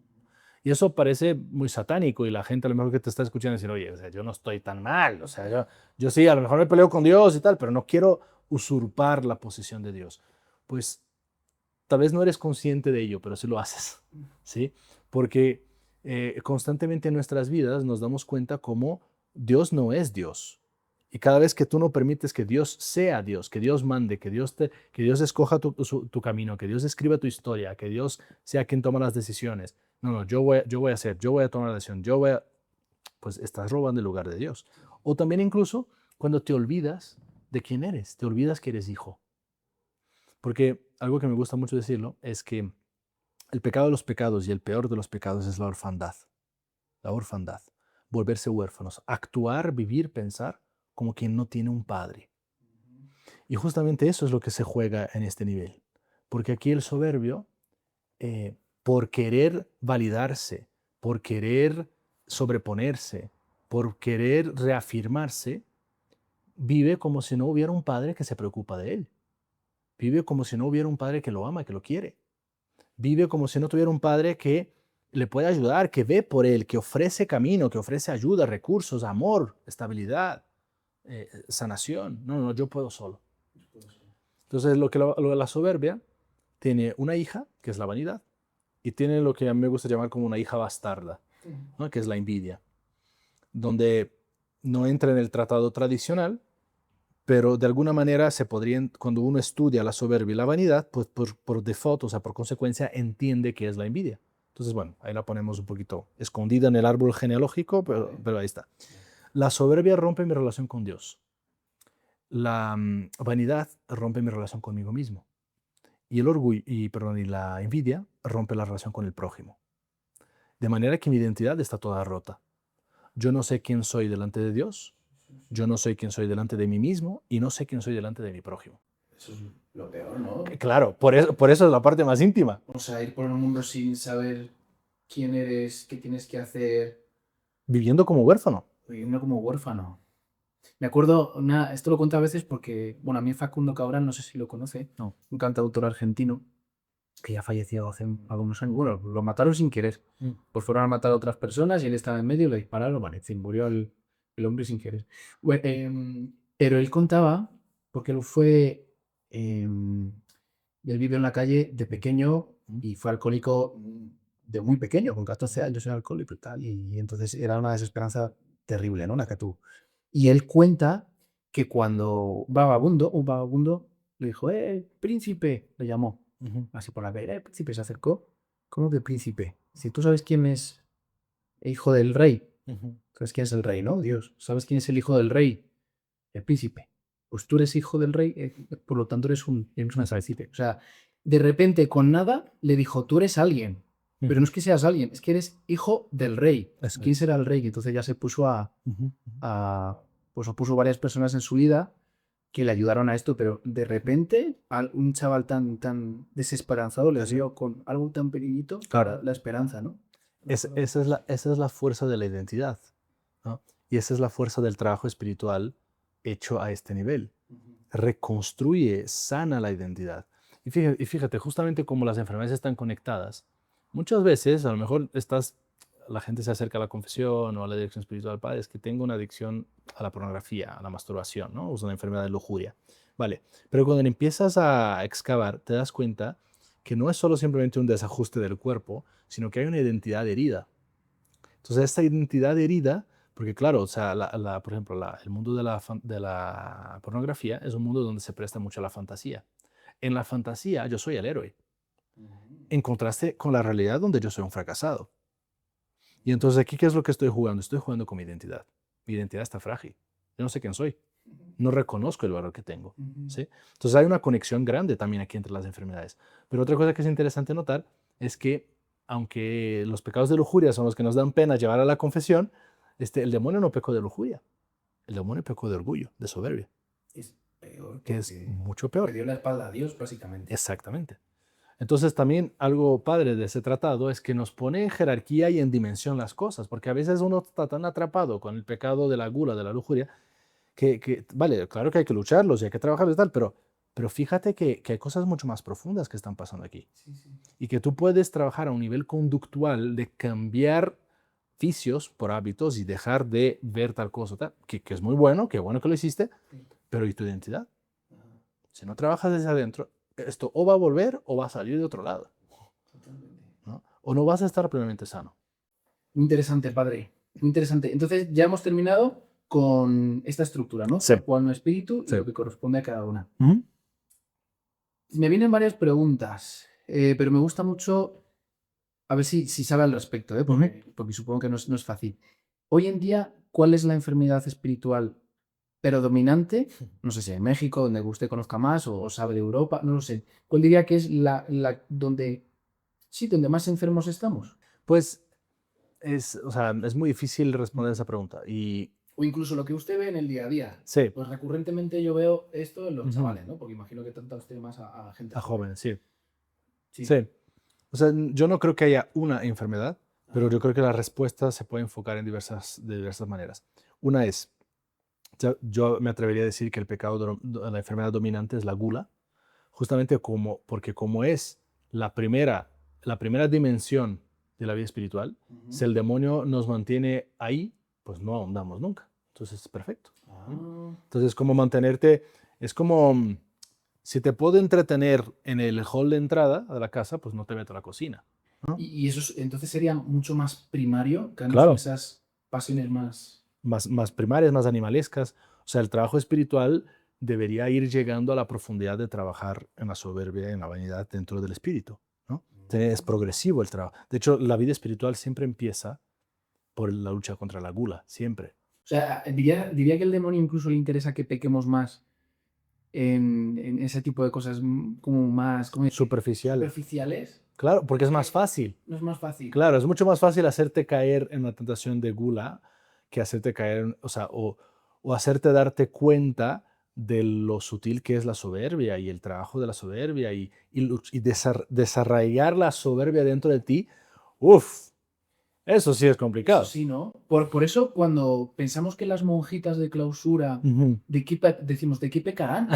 A: Y eso parece muy satánico y la gente a lo mejor que te está escuchando decir, oye, o sea, yo no estoy tan mal, o sea, yo sí, a lo mejor me peleo con Dios y tal, pero no quiero usurpar la posición de Dios. Pues tal vez no eres consciente de ello, pero sí lo haces, ¿sí? Porque constantemente en nuestras vidas nos damos cuenta cómo Dios no es Dios. Y cada vez que tú no permites que Dios sea Dios, que Dios mande, que Dios escoja tu camino, que Dios escriba tu historia, que Dios sea quien toma las decisiones. No, yo voy a hacer, yo voy a tomar la decisión, pues estás robando el lugar de Dios. O también incluso cuando te olvidas de quién eres, te olvidas que eres hijo. Porque algo que me gusta mucho decirlo es que el pecado de los pecados y el peor de los pecados es la orfandad. La orfandad. Volverse huérfanos. Actuar, vivir, pensar como quien no tiene un padre. Y justamente eso es lo que se juega en este nivel. Porque aquí el soberbio, por querer validarse, por querer sobreponerse, por querer reafirmarse, vive como si no hubiera un padre que se preocupa de él. Vive como si no hubiera un padre que lo ama, que lo quiere. Vive como si no tuviera un padre que le puede ayudar, que ve por él, que ofrece camino, que ofrece ayuda, recursos, amor, estabilidad, sanación. No, no, yo puedo solo. Entonces, la soberbia tiene una hija, que es la vanidad, y tiene lo que a mí me gusta llamar como una hija bastarda, ¿no? Que es la envidia, donde no entra en el tratado tradicional, pero de alguna manera cuando uno estudia la soberbia y la vanidad, pues por default, o sea, por consecuencia, entiende que es la envidia. Entonces, bueno, ahí la ponemos un poquito escondida en el árbol genealógico, pero ahí está. La soberbia rompe mi relación con Dios. La vanidad rompe mi relación conmigo mismo. Y el orgullo, y la envidia rompe la relación con el prójimo. De manera que mi identidad está toda rota. Yo no sé quién soy delante de Dios, yo no sé quién soy delante de mí mismo y no sé quién soy delante de mi prójimo.
B: Eso es lo peor, ¿no?
A: Claro, por eso es la parte más íntima.
B: O sea, ir por el mundo sin saber quién eres, qué tienes que hacer,
A: Viviendo como huérfano.
B: viviendo como huérfano. Me acuerdo, esto lo cuento a veces porque, bueno, a mí Facundo Cabral, no sé si lo conoce,
A: No.
B: un cantautor argentino que ya falleció hace algunos años. Bueno, lo mataron sin querer. Pues fueron a matar a otras personas y él estaba en medio y le dispararon, vale, en fin, murió el hombre sin querer. Bueno, pero él contaba, porque él fue, él vivió en la calle de pequeño y fue alcohólico de muy pequeño, con 14 años era alcohólico y tal, y entonces era una desesperanza terrible, ¿no? La que tuvo. Y él cuenta que cuando un vagabundo le dijo, príncipe, le llamó, así por la calle, príncipe, se acercó. ¿Cómo que príncipe? Si tú sabes quién es el hijo del rey, sabes quién es el rey, ¿no? Dios, ¿sabes quién es el hijo del rey? El príncipe. Pues tú eres hijo del rey, por lo tanto eres una príncipe. O sea, de repente, con nada, le dijo, tú eres alguien. Pero no es que seas alguien, es que eres hijo del rey.
A: Eso
B: ¿Quién
A: es.
B: será el rey? Y entonces ya se puso pues puso varias personas en su vida que le ayudaron a esto, pero de repente un chaval tan desesperanzado le dio con algo tan pequeñito
A: Claro.
B: la esperanza, ¿no?
A: Esa es la fuerza de la identidad, ¿no? Y esa es la fuerza del trabajo espiritual hecho a este nivel. Reconstruye, sana la identidad. Y fíjate, justamente como las enfermedades están conectadas, muchas veces a lo mejor la gente se acerca a la confesión o a la dirección espiritual, padre, es que tengo una adicción a la pornografía, a la masturbación, ¿no? O es una enfermedad de lujuria. Vale, pero cuando empiezas a excavar, te das cuenta que no es solo simplemente un desajuste del cuerpo, sino que hay una identidad herida. Entonces, esta identidad herida, porque claro, o sea, por ejemplo, el mundo de la pornografía es un mundo donde se presta mucho a la fantasía. En la fantasía yo soy el héroe, en contraste con la realidad donde yo soy un fracasado. Y entonces aquí, ¿qué es lo que estoy jugando? Estoy jugando con mi identidad. Mi identidad está frágil. Yo no sé quién soy. No reconozco el valor que tengo. ¿Sí? Entonces hay una conexión grande también aquí entre las enfermedades. Pero otra cosa que es interesante notar es que aunque los pecados de lujuria son los que nos dan pena llevar a la confesión, el demonio no pecó de lujuria. El demonio pecó de orgullo, de soberbia,
B: Es peor,
A: que es
B: porque
A: mucho
B: le
A: peor.
B: dio la espalda a Dios, básicamente.
A: Exactamente. Entonces también algo padre de ese tratado es que nos pone en jerarquía y en dimensión las cosas, porque a veces uno está tan atrapado con el pecado de la gula, de la lujuria, vale, claro que hay que lucharlos y hay que trabajarlos y tal, pero fíjate que hay cosas mucho más profundas que están pasando aquí.
B: Sí, sí.
A: Y que tú puedes trabajar a un nivel conductual de cambiar vicios por hábitos y dejar de ver tal cosa, tal, que es muy bueno, que bueno que lo hiciste, pero ¿y tu identidad? Si no trabajas desde adentro, esto o va a volver o va a salir de otro lado, ¿no? O no vas a estar plenamente sano.
B: Muy interesante, padre. Muy interesante. Entonces ya hemos terminado con esta estructura, ¿no?
A: Sí.
B: Cuerpo, alma, espíritu y
A: Sí.
B: lo que corresponde a cada una. Me vienen varias preguntas, pero me gusta mucho a ver si sabe al respecto, porque supongo que no es fácil. Hoy en día, ¿cuál es la enfermedad espiritual predominante? No sé si en México, donde usted conozca más, o sabe de Europa, no lo sé. ¿Cuál diría que es donde más enfermos estamos?
A: Pues o sea, es muy difícil responder esa pregunta.
B: O incluso lo que usted ve en el día a día.
A: Sí.
B: Pues recurrentemente yo veo esto en los
A: Ujú.
B: chavales, ¿no? Porque imagino que trata usted más a gente
A: A
B: joven.
A: jóvenes, sí.
B: Sí.
A: Sí. O sea, yo no creo que haya una enfermedad, pero yo creo que la respuesta se puede enfocar de diversas maneras. Una es, yo me atrevería a decir que la enfermedad dominante es la gula, justamente porque como es la primera dimensión de la vida espiritual, si el demonio nos mantiene ahí, pues no ahondamos nunca. Entonces es perfecto. Entonces, como mantenerte, es como, si te puedo entretener en el hall de entrada de la casa, pues no te meto a la cocina. ¿no?
B: Y eso entonces sería mucho más primario, que
A: Claro.
B: esas pasiones
A: Más primarias, más animalescas. O sea, el trabajo espiritual debería ir llegando a la profundidad de trabajar en la soberbia, en la vanidad dentro del espíritu. ¿no? Es progresivo el trabajo. De hecho, la vida espiritual siempre empieza por la lucha contra la gula, siempre.
B: O sea, diría que el demonio incluso le interesa que pequemos más en ese tipo de cosas como más superficiales.
A: Claro, porque es más fácil.
B: No es más fácil.
A: Claro, es mucho más fácil hacerte caer en la tentación de gula que hacerte caer, o sea, o hacerte darte cuenta de lo sutil que es la soberbia y el trabajo de la soberbia y desarraigar la soberbia dentro de ti, uff, eso sí es
B: Eso
A: complicado.
B: sí, ¿no? Por eso cuando pensamos que las monjitas de clausura,
A: Ujú.
B: decimos, ¿de qué pecarán?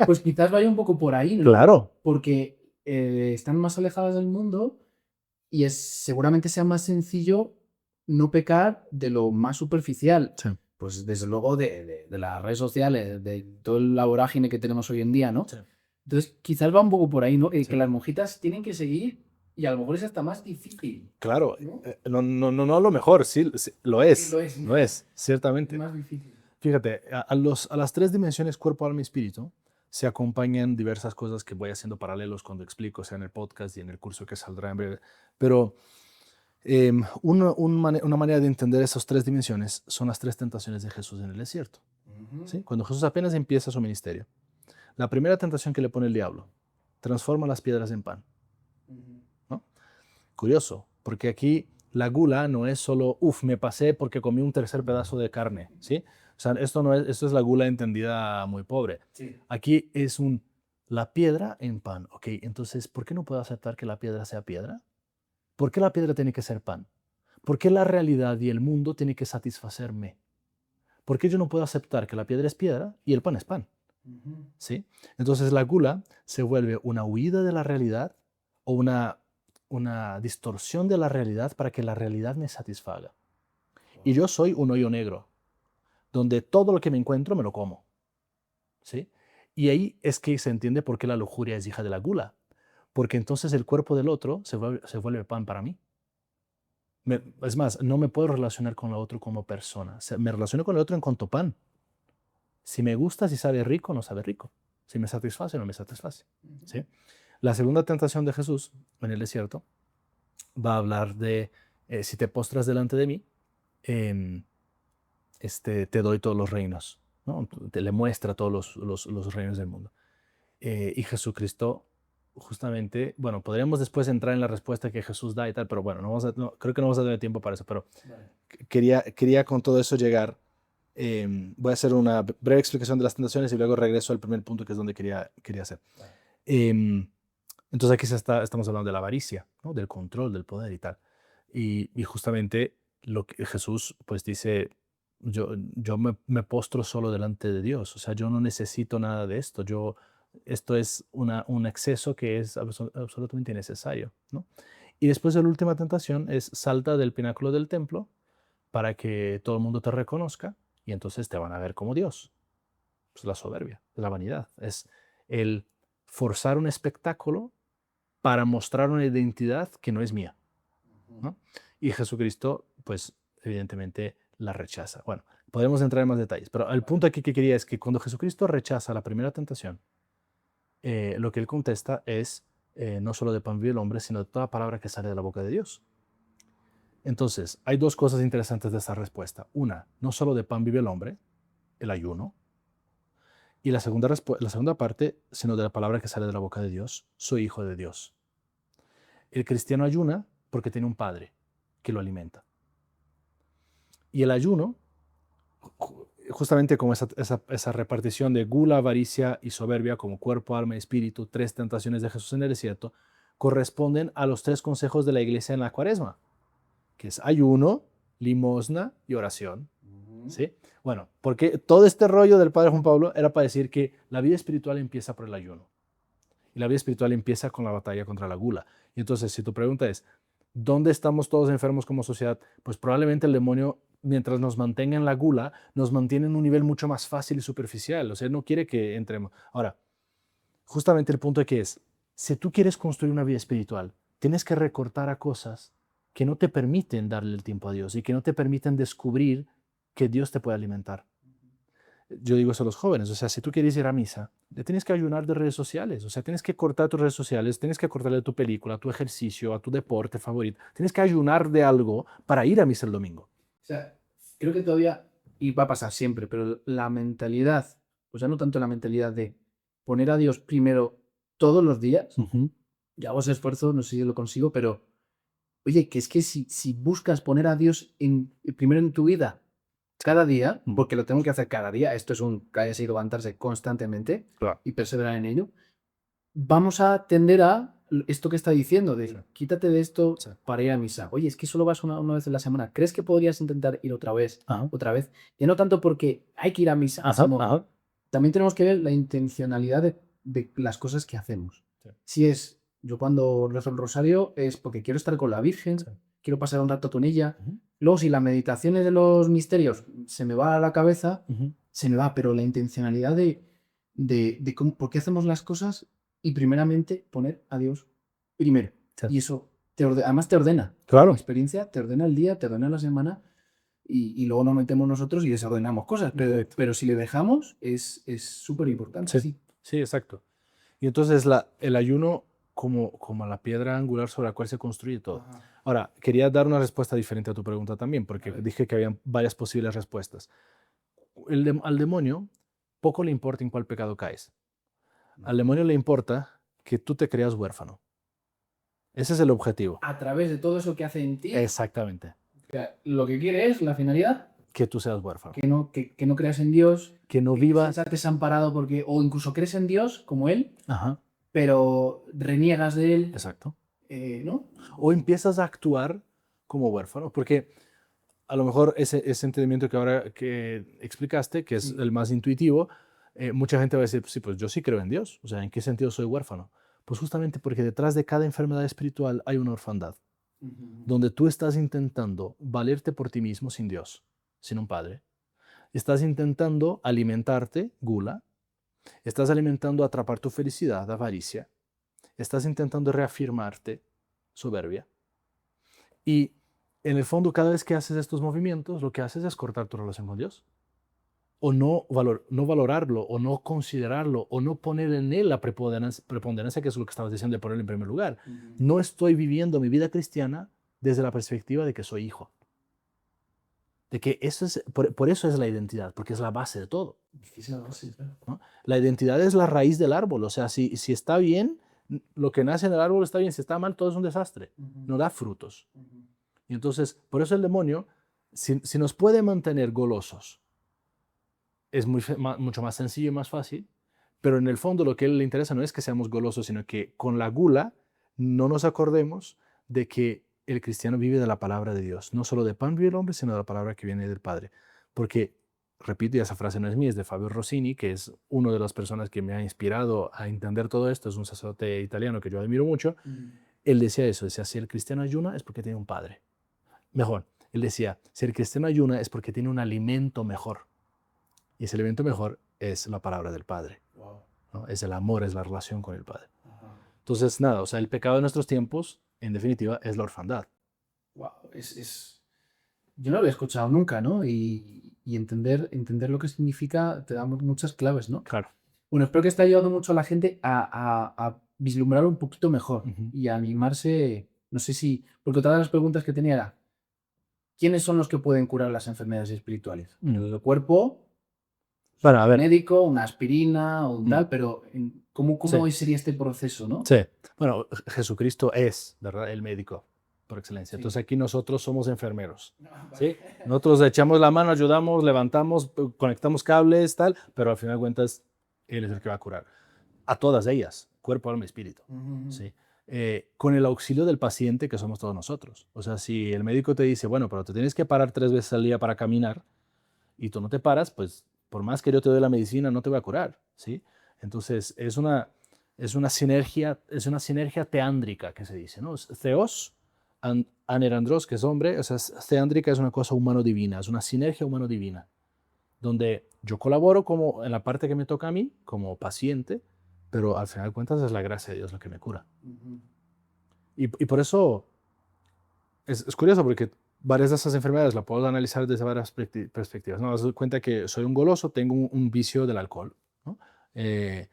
B: Pues quizás vaya un poco por ahí, ¿no?
A: Claro,
B: Porque están más alejadas del mundo y seguramente sea más sencillo no pecar de lo más superficial.
A: sí,
B: Pues desde luego de las redes sociales, de todo el vorágine que tenemos hoy en día, ¿no?
A: sí,
B: Entonces quizás va un poco por ahí, ¿no? Que
A: sí.
B: las monjitas tienen que seguir y a lo mejor es hasta más difícil,
A: Claro,
B: ¿no?
A: no lo mejor, sí, sí, lo es,
B: Lo es.
A: lo es,
B: Es
A: ciertamente.
B: más difícil.
A: Fíjate, a las tres dimensiones, cuerpo, alma y espíritu, se acompañan diversas cosas que voy haciendo paralelos cuando explico, sea en el podcast y en el curso que saldrá en breve. Pero una manera de entender esas tres dimensiones son las tres tentaciones de Jesús en el desierto. ¿Sí? Cuando Jesús apenas empieza su ministerio, la primera tentación que le pone el diablo, transforma las piedras en pan. ¿No? Curioso, porque aquí la gula no es solo, uff, me pasé porque comí un tercer pedazo de carne, ¿sí? O sea, esto es la gula entendida muy pobre.
B: Sí.
A: Aquí es la piedra en pan. Ok, entonces, ¿por qué no puedo aceptar que la piedra sea piedra? ¿Por qué la piedra tiene que ser pan? ¿Por qué la realidad y el mundo tiene que satisfacerme? ¿Por qué yo no puedo aceptar que la piedra es piedra y el pan es pan? ¿Sí? Entonces la gula se vuelve una huida de la realidad o una distorsión de la realidad para que la realidad me satisfaga. Y yo soy un hoyo negro, donde todo lo que me encuentro me lo como. ¿Sí? Y ahí es que se entiende por qué la lujuria es hija de la gula, porque entonces el cuerpo del otro se vuelve pan para mí. Es más, no me puedo relacionar con el otro como persona. O sea, me relaciono con el otro en cuanto pan. Si me gusta, si sabe rico, no sabe rico. Si me satisface, no me satisface. ¿Sí? La segunda tentación de Jesús en el desierto va a hablar de si te postras delante de mí, em, te doy todos los reinos. ¿No? Te le muestra todos los reinos del mundo. Y Jesucristo, justamente, bueno, podríamos después entrar en la respuesta que Jesús da y tal, pero bueno, creo que no vamos a tener tiempo para eso, pero
B: Vale.
A: quería con todo eso llegar. Voy a hacer una breve explicación de las tentaciones y luego regreso al primer punto que es donde quería hacer.
B: Vale.
A: Entonces aquí estamos hablando de la avaricia, ¿no? Del control, del poder y tal. Y justamente lo que Jesús pues dice, yo me postro solo delante de Dios, o sea, yo no necesito nada de esto, esto es un exceso que es absolutamente innecesario, ¿no? Y después la última tentación es salta del pináculo del templo para que todo el mundo te reconozca y entonces te van a ver como Dios. Es la soberbia, es la vanidad, es el forzar un espectáculo para mostrar una identidad que no es mía, ¿no? Y Jesucristo, pues evidentemente la rechaza. Bueno, podemos entrar en más detalles, pero el punto aquí que quería es que cuando Jesucristo rechaza la primera tentación, lo que él contesta es no solo de pan vive el hombre, sino de toda palabra que sale de la boca de Dios. Entonces, hay dos cosas interesantes de esa respuesta. Una, no solo de pan vive el hombre, el ayuno, y la segunda parte, sino de la palabra que sale de la boca de Dios, soy hijo de Dios. El cristiano ayuna porque tiene un padre que lo alimenta. Y el ayuno, justamente como esa repartición de gula, avaricia y soberbia como cuerpo, alma y espíritu, tres tentaciones de Jesús en el desierto, corresponden a los tres consejos de la iglesia en la cuaresma, que es ayuno, limosna y oración. ¿Sí? Bueno, porque todo este rollo del Padre Juan Pablo era para decir que la vida espiritual empieza por el ayuno. Y la vida espiritual empieza con la batalla contra la gula. Y entonces, si tu pregunta es, ¿dónde estamos todos enfermos como sociedad? Pues probablemente el demonio, mientras nos mantenga en la gula, nos mantiene en un nivel mucho más fácil y superficial. O sea, no quiere que entremos. Ahora, justamente el punto aquí es, si tú quieres construir una vida espiritual, tienes que recortar a cosas que no te permiten darle el tiempo a Dios y que no te permiten descubrir que Dios te puede alimentar. Yo digo eso a los jóvenes, o sea, si tú quieres ir a misa, le tienes que ayunar de redes sociales, o sea, tienes que cortar tus redes sociales, tienes que cortarle a tu película, a tu ejercicio, a tu deporte favorito, tienes que ayunar de algo para ir a misa el domingo.
B: O sea, creo que todavía, y va a pasar siempre, pero la mentalidad, o sea, no tanto la mentalidad de poner a Dios primero todos los días, ya hago ese esfuerzo, no sé si lo consigo, pero oye, que es que si buscas poner a Dios primero en tu vida cada día,
A: Ujú.
B: porque lo tenemos que hacer cada día, esto es un que haya sido levantarse constantemente
A: Claro.
B: y perseverar en ello, vamos a tender a esto que está diciendo,
A: Sí.
B: de quítate de esto
A: Sí.
B: para ir a misa. Oye, es que solo vas una vez en la semana. ¿Crees que podrías intentar ir otra vez?
A: Ajá.
B: Otra vez. Y no tanto porque hay que ir a misa,
A: Ajá,
B: sino
A: ajá.
B: también tenemos que ver la intencionalidad de las cosas que hacemos.
A: Sí.
B: Si es, yo cuando rezo el rosario es porque quiero estar con la Virgen,
A: Sí.
B: quiero pasar un rato con ella.
A: Ujú.
B: Luego, si la meditación de los misterios se me va a la cabeza,
A: Ujú.
B: se me va, pero la intencionalidad de por qué hacemos las cosas y primeramente poner a Dios primero.
A: Sí.
B: Y eso además te ordena.
A: Claro.
B: Mi experiencia te ordena el día, te ordena la semana y luego nos metemos nosotros y desordenamos cosas.
A: Perfecto.
B: Pero si le dejamos es súper importante.
A: Sí.
B: Sí.
A: Sí, exacto. Y entonces el ayuno como la piedra angular sobre la cual se construye todo.
B: Ajá.
A: Ahora, quería dar una respuesta diferente a tu pregunta también, porque
B: A ver.
A: dije que había varias posibles respuestas. Al demonio poco le importa en cuál pecado caes. Al demonio le importa que tú te creas huérfano. Ese es el objetivo.
B: A través de todo eso que hace en ti,
A: Exactamente.
B: lo que quiere es la finalidad,
A: Que tú seas huérfano.
B: que no creas en Dios,
A: Que no
B: que
A: vivas.
B: sientas desamparado porque, o incluso crees en Dios como Él,
A: Ajá,
B: pero reniegas de Él,
A: exacto.
B: ¿no?
A: O empiezas a actuar como huérfano, porque a lo mejor ese entendimiento que ahora que explicaste, que es
B: Sí.
A: el más intuitivo, mucha gente va a decir, sí, pues yo sí creo en Dios. O sea, ¿en qué sentido soy huérfano? Pues justamente porque detrás de cada enfermedad espiritual hay una orfandad,
B: Ujú.
A: donde tú estás intentando valerte por ti mismo sin Dios, sin un padre. Estás intentando alimentarte, gula. Estás alimentando atrapar tu felicidad, avaricia. Estás intentando reafirmarte, soberbia. Y en el fondo, cada vez que haces estos movimientos, lo que haces es cortar tu relación con Dios. O no valorarlo, o no considerarlo, o no poner en él la preponderancia, que es lo que estabas diciendo, de ponerlo en primer lugar.
B: Ujú.
A: No estoy viviendo mi vida cristiana desde la perspectiva de que soy hijo. De que eso es, por eso es la identidad, porque es la base de todo.
B: Sí, sí, sí, claro.
A: ¿No? La identidad es la raíz del árbol. O sea, si está bien, lo que nace en el árbol está bien. Si está mal, todo es un desastre.
B: Ujú.
A: No da frutos.
B: Ujú.
A: Y entonces, por eso el demonio, si nos puede mantener golosos, es mucho más sencillo y más fácil, pero en el fondo lo que a él le interesa no es que seamos golosos, sino que con la gula no nos acordemos de que el cristiano vive de la palabra de Dios. No solo de pan vive el hombre, sino de la palabra que viene del Padre. Porque, repito, y esa frase no es mía, es de Fabio Rossini, que es una de las personas que me ha inspirado a entender todo esto, es un sacerdote italiano que yo admiro mucho.
B: Ujú.
A: Él decía eso, decía, si el cristiano ayuna es porque tiene un padre. Mejor, él decía, si el cristiano ayuna es porque tiene un alimento mejor. Y ese alimento mejor es la palabra del Padre,
B: Wow.
A: ¿no? Es el amor, es la relación con el Padre.
B: Ajá.
A: Entonces, nada, o sea, el pecado de nuestros tiempos, en definitiva, es la orfandad.
B: Wow. Yo no lo había escuchado nunca, ¿no? Y entender lo que significa te da muchas claves, ¿no?
A: Claro.
B: Bueno, espero que esté ayudando mucho a la gente a vislumbrar un poquito mejor
A: Ujú.
B: y a animarse. No sé si, porque otra de las preguntas que tenía era, ¿quiénes son los que pueden curar las enfermedades espirituales? El cuerpo,
A: Bueno, a
B: un
A: ver.
B: médico, una aspirina o un
A: Mm.
B: tal, pero ¿cómo
A: Sí,
B: sería este proceso, no?
A: sí. Bueno, Jesucristo es, ¿verdad? El médico por excelencia.
B: Sí.
A: Entonces aquí nosotros somos enfermeros.
B: Ah,
A: ¿Sí?
B: vale.
A: Nosotros echamos la mano, ayudamos, levantamos, conectamos cables, tal, pero al final de cuentas, Él es el que va a curar. A todas ellas, cuerpo, alma y espíritu.
B: Ujú.
A: ¿Sí? Con el auxilio del paciente, que somos todos nosotros. O sea, si el médico te dice, bueno, pero te tienes que parar 3 veces al día para caminar y tú no te paras, pues por más que yo te doy la medicina, no te voy a curar. ¿Sí? Entonces, es una sinergia teándrica que se dice, ¿no? Theos, anerandros, que es hombre, o sea, teándrica es una cosa humano-divina, es una sinergia humano-divina, donde yo colaboro como en la parte que me toca a mí, como paciente, pero al final de cuentas es la gracia de Dios la que me cura.
B: Ujú.
A: Y por eso es curioso, porque varias de esas enfermedades la puedo analizar desde varias perspectivas. ¿No? Me doy cuenta que soy un goloso, tengo un vicio del alcohol, ¿no? Eh,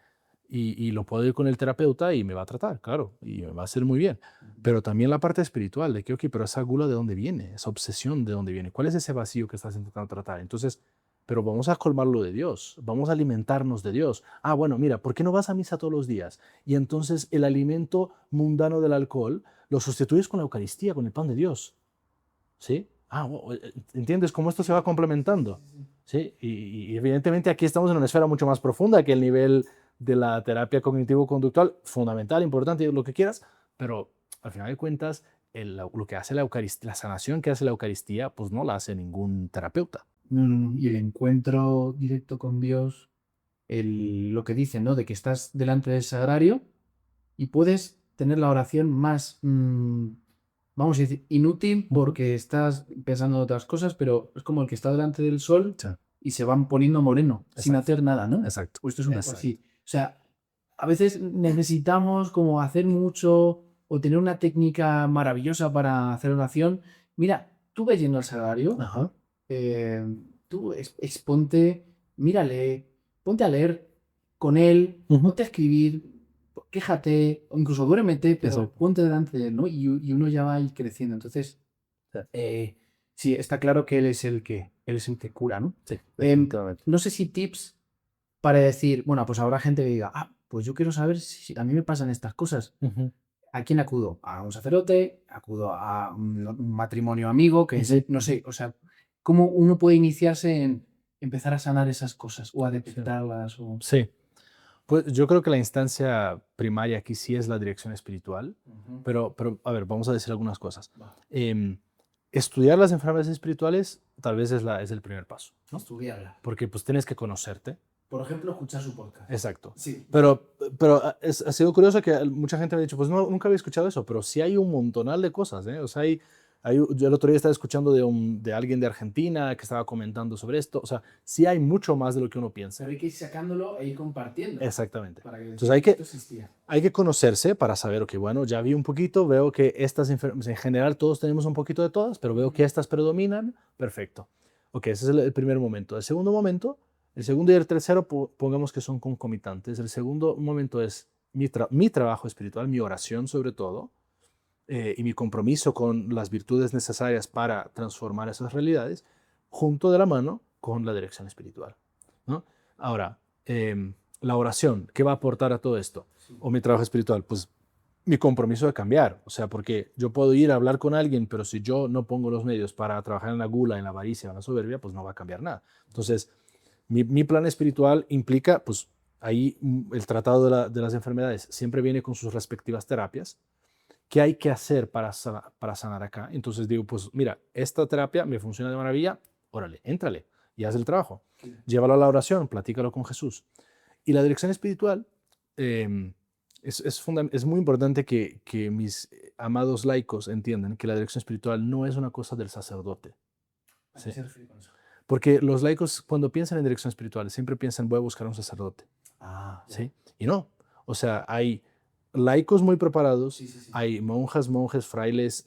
A: y lo puedo ir con el terapeuta y me va a tratar, claro, y me va a hacer muy bien. Pero también la parte espiritual, de que, ok, pero esa gula de dónde viene, esa obsesión de dónde viene, cuál es ese vacío que estás intentando tratar. Entonces, pero vamos a colmarlo de Dios, vamos a alimentarnos de Dios. Ah, bueno, mira, ¿por qué no vas a misa todos los días? Y entonces el alimento mundano del alcohol lo sustituyes con la Eucaristía, con el pan de Dios. ¿Sí? ¿Entiendes cómo esto se va complementando? Sí, y evidentemente aquí estamos en una esfera mucho más profunda que el nivel de la terapia cognitivo-conductual, fundamental, importante, lo que quieras, pero al final de cuentas, lo que hace la Eucaristía, la sanación que hace la Eucaristía, pues no la hace ningún terapeuta.
B: Y el encuentro directo con Dios, lo que dicen, ¿no? De que estás delante del sagrario y puedes tener la oración más, vamos a decir, inútil porque estás pensando en otras cosas, pero es como el que está delante del sol
A: Sí.
B: y se van poniendo moreno sin
A: Exacto.
B: hacer nada, ¿no?
A: Exacto.
B: Pues esto es un poco así. O sea, a veces necesitamos como hacer mucho o tener una técnica maravillosa para hacer oración. Mira, tú ves yendo al sagrario,
A: Ajá.
B: tú exponte, mírale, ponte a leer con él, ponte a escribir, quéjate, o incluso duérmete, pero
A: Exacto.
B: ponte delante de él, ¿no? Y uno ya va a ir creciendo. Entonces,
A: Sí.
B: sí, está claro que él es el que cura, ¿no?
A: Sí, definitivamente.
B: No sé si tips para decir, bueno, pues habrá gente que diga, pues yo quiero saber si a mí me pasan estas cosas.
A: Ujú.
B: ¿A quién acudo? ¿A un sacerdote? ¿Acudo a un matrimonio amigo? Que es, no sé, o sea, ¿cómo uno puede iniciarse en empezar a sanar esas cosas o a detectarlas?
A: Sí, pues yo creo que la instancia primaria aquí sí es la dirección espiritual,
B: Ujú.
A: pero a ver, vamos a decir algunas cosas.
B: Va,
A: Estudiar las enfermedades espirituales tal vez es el primer paso, ¿no?
B: estudiarla.
A: Porque pues tienes que conocerte.
B: Por ejemplo, escuchar su podcast.
A: Exacto.
B: Sí.
A: Pero ha sido curioso que mucha gente me ha dicho, pues no, nunca había escuchado eso, pero sí hay un montonal de cosas, ¿eh? O sea, yo el otro día estaba escuchando de alguien de Argentina que estaba comentando sobre esto. O sea, sí hay mucho más de lo que uno piensa.
B: Pero hay que ir sacándolo e ir compartiendo.
A: Exactamente.
B: Para que
A: Entonces
B: esto existía.
A: hay que conocerse para saber, ok, bueno, ya vi un poquito, veo que estas enfermedades, en general todos tenemos un poquito de todas, pero veo que estas predominan, perfecto. Ok, ese es el primer momento. El segundo momento, el segundo y el tercero, pongamos que son concomitantes. El segundo momento es mi trabajo espiritual, mi oración sobre todo, y mi compromiso con las virtudes necesarias para transformar esas realidades, junto de la mano con la dirección espiritual, ¿no? Ahora, la oración, ¿qué va a aportar a todo esto? O mi trabajo espiritual, pues mi compromiso de cambiar. O sea, porque yo puedo ir a hablar con alguien, pero si yo no pongo los medios para trabajar en la gula, en la avaricia, en la soberbia, pues no va a cambiar nada. Entonces, mi plan espiritual implica, pues ahí el tratado de las enfermedades siempre viene con sus respectivas terapias. ¿Qué hay que hacer para sanar acá? Entonces digo, pues mira, esta terapia me funciona de maravilla, órale, éntrale y haz el trabajo. Llévalo a la oración, platícalo con Jesús. Y la dirección espiritual, es muy importante que mis amados laicos entiendan que la dirección espiritual no es una cosa del sacerdote. ¿Sí? Porque los laicos cuando piensan en dirección espiritual siempre piensan, voy a buscar a un sacerdote. ¿Sí? Y no. O sea, hay laicos muy preparados, hay monjas, monjes, frailes,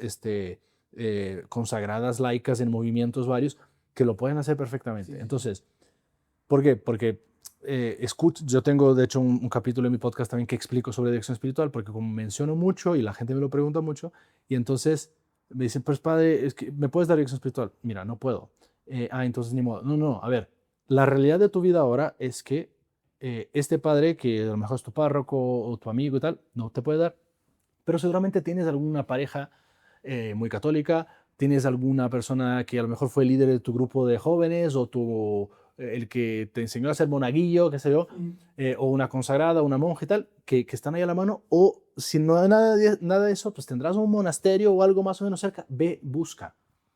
A: consagradas laicas en movimientos varios que lo pueden hacer perfectamente. Entonces, ¿por qué? Porque yo tengo de hecho un capítulo en mi podcast también que explico sobre dirección espiritual, porque como menciono mucho y la gente me lo pregunta mucho, y entonces me dicen, pues padre, es que ¿me puedes dar dirección espiritual? Mira, no puedo. Entonces ni modo. No, a ver, la realidad de tu vida ahora es que este padre, que a lo mejor es tu párroco o tu amigo y tal, no te puede dar, pero seguramente tienes alguna pareja muy católica, tienes alguna persona que a lo mejor fue líder de tu grupo de jóvenes o el que te enseñó a ser monaguillo, qué sé yo, o una consagrada, una monja y tal, que están ahí a la mano, o si no hay nada de eso, pues tendrás un monasterio o algo más o menos cerca, ve, busca,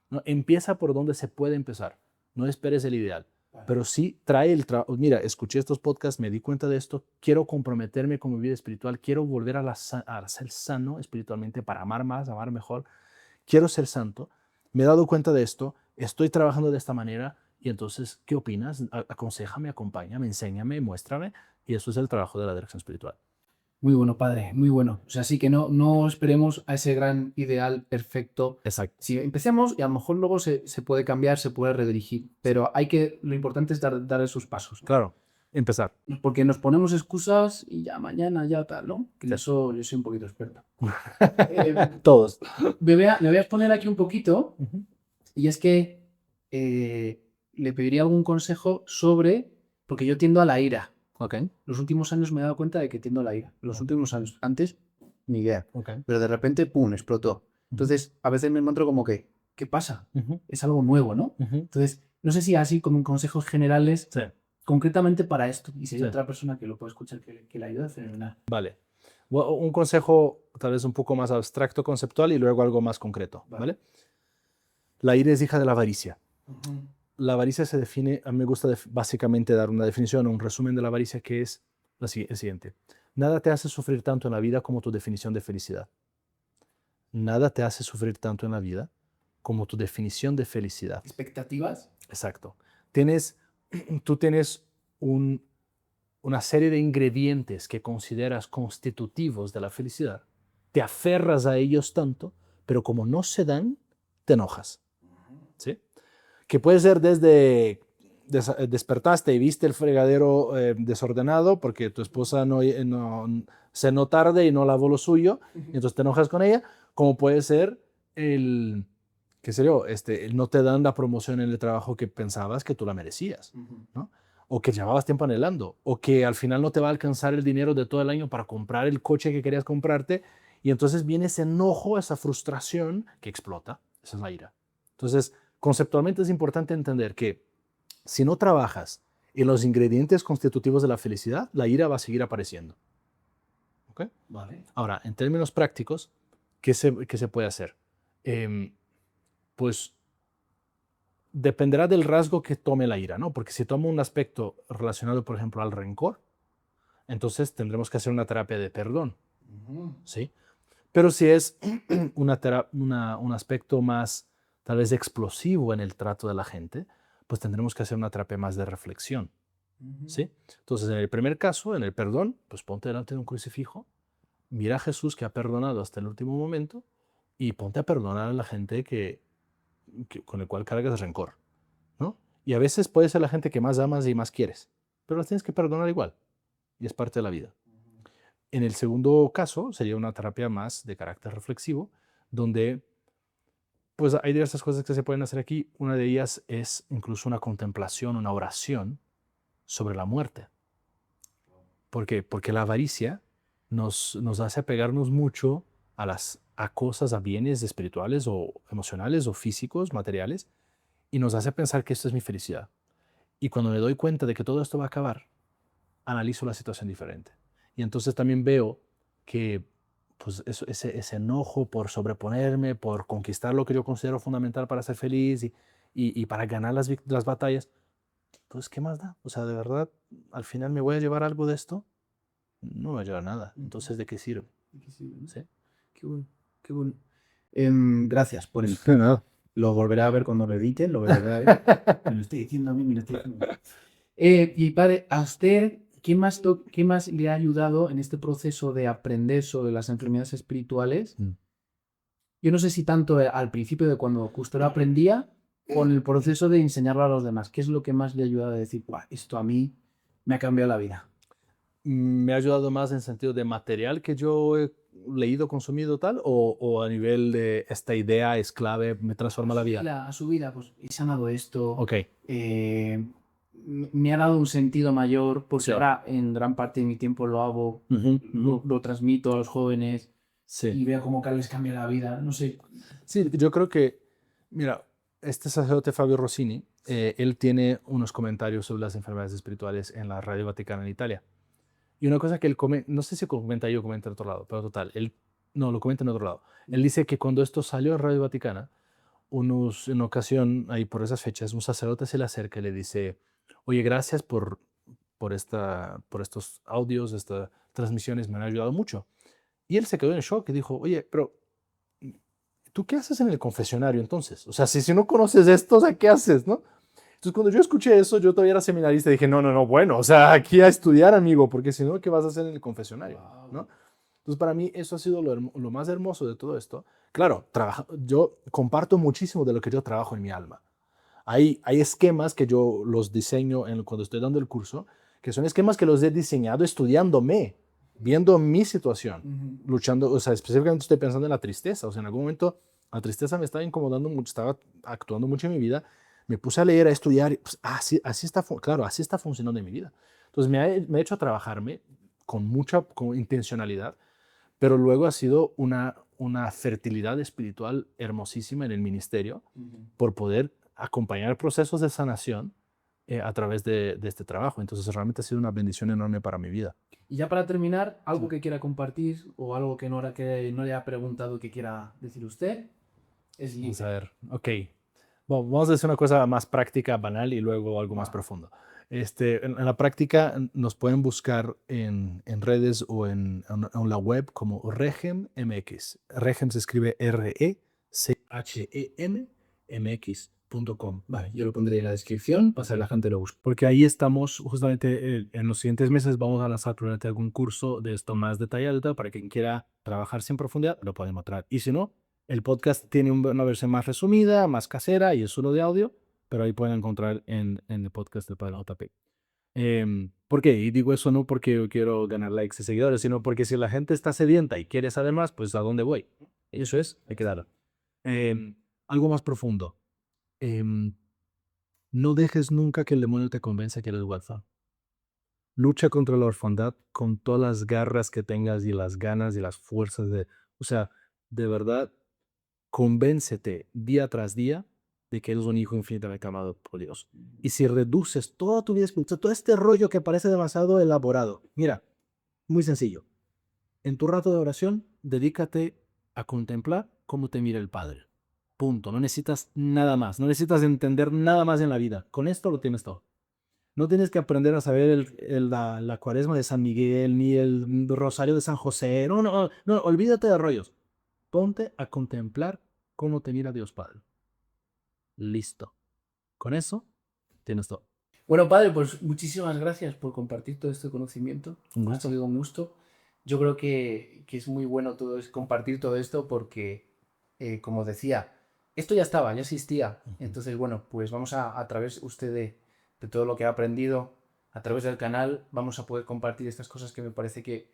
A: ¿no? Empieza por donde se puede empezar, no esperes el ideal. Pero sí trae el trabajo. Mira, escuché estos podcasts, me di cuenta de esto, quiero comprometerme con mi vida espiritual, quiero volver a ser sano espiritualmente para amar más, amar mejor, quiero ser santo, me he dado cuenta de esto, estoy trabajando de esta manera y entonces, ¿qué opinas? Aconséjame, acompáñame, enséñame, muéstrame, y eso es el trabajo de la dirección espiritual.
B: Muy bueno, padre, muy bueno. O sea, sí que no esperemos a ese gran ideal perfecto.
A: Exacto.
B: Si empecemos y a lo mejor luego se puede cambiar, se puede redirigir, pero lo importante es dar esos pasos.
A: Claro, empezar.
B: Porque nos ponemos excusas y ya mañana, ya tal, ¿no? Que en eso yo soy un poquito experto.
A: Todos.
B: Me voy a exponer aquí un poquito, y es que le pediría algún consejo sobre, porque yo tiendo a la ira.
A: Ok.
B: Los últimos años me he dado cuenta de que tiendo a la ira. Los últimos años. Antes, ni idea.
A: Ok.
B: Pero de repente, ¡pum!, explotó. Entonces, a veces me encuentro como que ¿qué pasa?
A: Ujú,
B: Es algo nuevo, ¿no?
A: ujú.
B: Entonces, no sé si así como en consejos generales,
A: Sí,
B: concretamente para esto, y si hay
A: sí.
B: otra persona que lo puede escuchar que le ayude, fenomenal.
A: Vale. Un consejo tal vez un poco más abstracto, conceptual y luego algo más concreto,
B: Vale.
A: ¿vale? La ira es hija de la avaricia.
B: Ujú.
A: La avaricia se define, a mí me gusta básicamente dar una definición o un resumen de la avaricia que es el siguiente. Nada te hace sufrir tanto en la vida como tu definición de felicidad. Nada te hace sufrir tanto en la vida como tu definición de felicidad.
B: ¿Expectativas?
A: Exacto. Tienes, tú tienes una serie de ingredientes que consideras constitutivos de la felicidad. Te aferras a ellos tanto, pero como no se dan, te enojas. ¿Sí? Que puede ser desde despertaste y viste el fregadero desordenado porque tu esposa cenó tarde y no lavó lo suyo, y entonces te enojas con ella, como puede ser el, qué sé yo, el no te dan la promoción en el trabajo que pensabas que tú la merecías, ¿no? O que llevabas tiempo anhelando, o que al final no te va a alcanzar el dinero de todo el año para comprar el coche que querías comprarte, y entonces viene ese enojo, esa frustración que explota. Esa es la ira. Entonces, conceptualmente es importante entender que si no trabajas en los ingredientes constitutivos de la felicidad, la ira va a seguir apareciendo. ¿Okay?
B: Vale.
A: Ahora, en términos prácticos, ¿qué se puede hacer? Pues dependerá del rasgo que tome la ira, ¿no? Porque si toma un aspecto relacionado, por ejemplo, al rencor, entonces tendremos que hacer una terapia de perdón,
B: Ujú.
A: ¿sí? Pero si es un aspecto más, tal vez, explosivo en el trato de la gente, pues tendremos que hacer una terapia más de reflexión,
B: Ujú.
A: ¿sí? Entonces, en el primer caso, en el perdón, pues ponte delante de un crucifijo, mira a Jesús que ha perdonado hasta el último momento y ponte a perdonar a la gente con el cual cargas rencor, ¿no? Y a veces puede ser la gente que más amas y más quieres, pero las tienes que perdonar igual y es parte de la vida. En el segundo caso sería una terapia más de carácter reflexivo, donde pues hay diversas cosas que se pueden hacer aquí. Una de ellas es incluso una contemplación, una oración sobre la muerte. ¿Por qué? Porque la avaricia nos hace apegarnos mucho a cosas, a bienes espirituales o emocionales o físicos, materiales, y nos hace pensar que esto es mi felicidad. Y cuando me doy cuenta de que todo esto va a acabar, analizo la situación diferente. Y entonces también veo que pues ese enojo por sobreponerme, por conquistar lo que yo considero fundamental para ser feliz y para ganar las batallas, pues ¿qué más da? O sea, de verdad, al final me voy a llevar algo de esto, no me va a llevar nada.
B: Ujú.
A: Entonces, ¿de qué sirve?
B: Qué sirve, ¿no?
A: ¿Sí?
B: Qué bueno, qué bueno. Gracias por eso.
A: De nada.
B: Lo volveré a ver cuando lo edite, lo volveré a ver. Me lo estoy diciendo a mí, me lo estoy diciendo a mí. Y padre, a usted, ¿qué más le ha ayudado en este proceso de aprender sobre las enfermedades espirituales?
A: Mm.
B: Yo no sé si tanto al principio de cuando usted lo aprendía o en el proceso de enseñarlo a los demás. ¿Qué es lo que más le ha ayudado a decir, "Buah, esto a mí me ha cambiado la vida"?
A: ¿Me ha ayudado más en sentido de material que yo he leído, consumido, tal? ¿O a nivel de esta idea es clave, me transforma la vida?
B: A su vida, pues he sanado esto,
A: Ok,
B: me ha dado un sentido mayor, porque
A: sí.
B: ahora en gran parte de mi tiempo lo hago,
A: Ujú, ujú.
B: lo transmito a los jóvenes
A: Sí.
B: y veo cómo cada les cambia la vida. No sé.
A: Sí, yo creo que, mira, este sacerdote Fabio Rossini, él tiene unos comentarios sobre las enfermedades espirituales en la Radio Vaticana en Italia. Y una cosa que él comenta, no sé si comenta ahí o comenta en otro lado, pero total, él no lo comenta en otro lado. Él dice que cuando esto salió en Radio Vaticana, en ocasión, ahí por esas fechas, un sacerdote se le acerca y le dice, oye, gracias por estos audios, estas transmisiones, me han ayudado mucho. Y él se quedó en shock y dijo, oye, pero ¿tú qué haces en el confesionario entonces? O sea, si no conoces esto, o sea, ¿qué haces, no? Entonces, cuando yo escuché eso, yo todavía era seminarista y dije, no, no, no, bueno, o sea, aquí a estudiar, amigo, porque si no, ¿qué vas a hacer en el confesionario? ¿No? Entonces, para mí, eso ha sido lo más hermoso de todo esto. Claro, yo comparto muchísimo de lo que yo trabajo en mi alma. Hay esquemas que yo los diseño cuando estoy dando el curso, que son esquemas que los he diseñado estudiándome, viendo mi situación,
B: Ujú.
A: luchando, o sea, específicamente estoy pensando en la tristeza, o sea, en algún momento la tristeza me estaba incomodando mucho, estaba actuando mucho en mi vida, me puse a leer, a estudiar, y pues, así está, claro, así está funcionando en mi vida. Entonces me ha hecho trabajarme con mucha intencionalidad, pero luego ha sido una fertilidad espiritual hermosísima en el ministerio por poder acompañar procesos de sanación a través de este trabajo. Entonces realmente ha sido una bendición enorme para mi vida.
B: Y ya para terminar, algo que quiera compartir o algo que no le haya preguntado que quiera decir usted, es
A: Vamos
B: libre.
A: a ver, ok. Bueno, vamos a decir una cosa más práctica, banal y luego algo más profundo. En la práctica nos pueden buscar en redes o en la web como Regem MX. Regem se escribe RECHEM.com.
B: Vale, yo lo pondré en la descripción para que la gente lo busque.
A: Porque ahí estamos justamente en los siguientes meses vamos a lanzar probablemente algún curso de esto más detallado para quien quiera trabajar sin profundidad lo pueden mostrar. Y si no, el podcast tiene una versión más resumida, más casera y es solo de audio, pero ahí pueden encontrar en el podcast del Padre JP. ¿Por qué? Y digo eso no porque yo quiero ganar likes y seguidores, sino porque si la gente está sedienta y quiere saber más, pues ¿a dónde voy? Eso es, hay que darlo. Algo más profundo. No dejes nunca que el demonio te convenza que eres huérfano. Lucha contra la orfandad con todas las garras que tengas y las ganas y las fuerzas de... O sea, de verdad, convéncete día tras día de que eres un hijo infinitamente amado por Dios. Y si reduces toda tu vida espiritual, todo este rollo que parece demasiado elaborado, mira, muy sencillo. En tu rato de oración, dedícate a contemplar cómo te mira el Padre. Punto. No necesitas nada más. No necesitas entender nada más en la vida. Con esto lo tienes todo. No tienes que aprender a saber la cuaresma de San Miguel ni el rosario de San José. No, no, no. Olvídate de rollos. Ponte a contemplar cómo te mira Dios Padre. Listo. Con eso tienes todo.
B: Bueno, padre, pues muchísimas gracias por compartir todo este conocimiento.
A: Un
B: Ha
A: gusto.
B: sido un gusto. Yo creo que es muy bueno compartir todo esto porque, como decía, esto ya estaba, ya existía. Entonces, bueno, pues vamos a través usted de todo lo que ha aprendido, a través del canal, vamos a poder compartir estas cosas que me parece que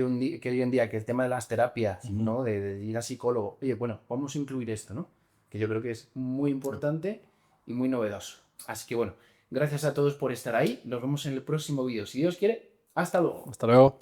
B: hoy en día, que el tema de las terapias, ¿no? De ir al psicólogo, oye, bueno, vamos a incluir esto, ¿no? Que yo creo que es muy importante y muy novedoso. Así que bueno, gracias a todos por estar ahí. Nos vemos en el próximo vídeo. Si Dios quiere, hasta luego.
A: Hasta luego.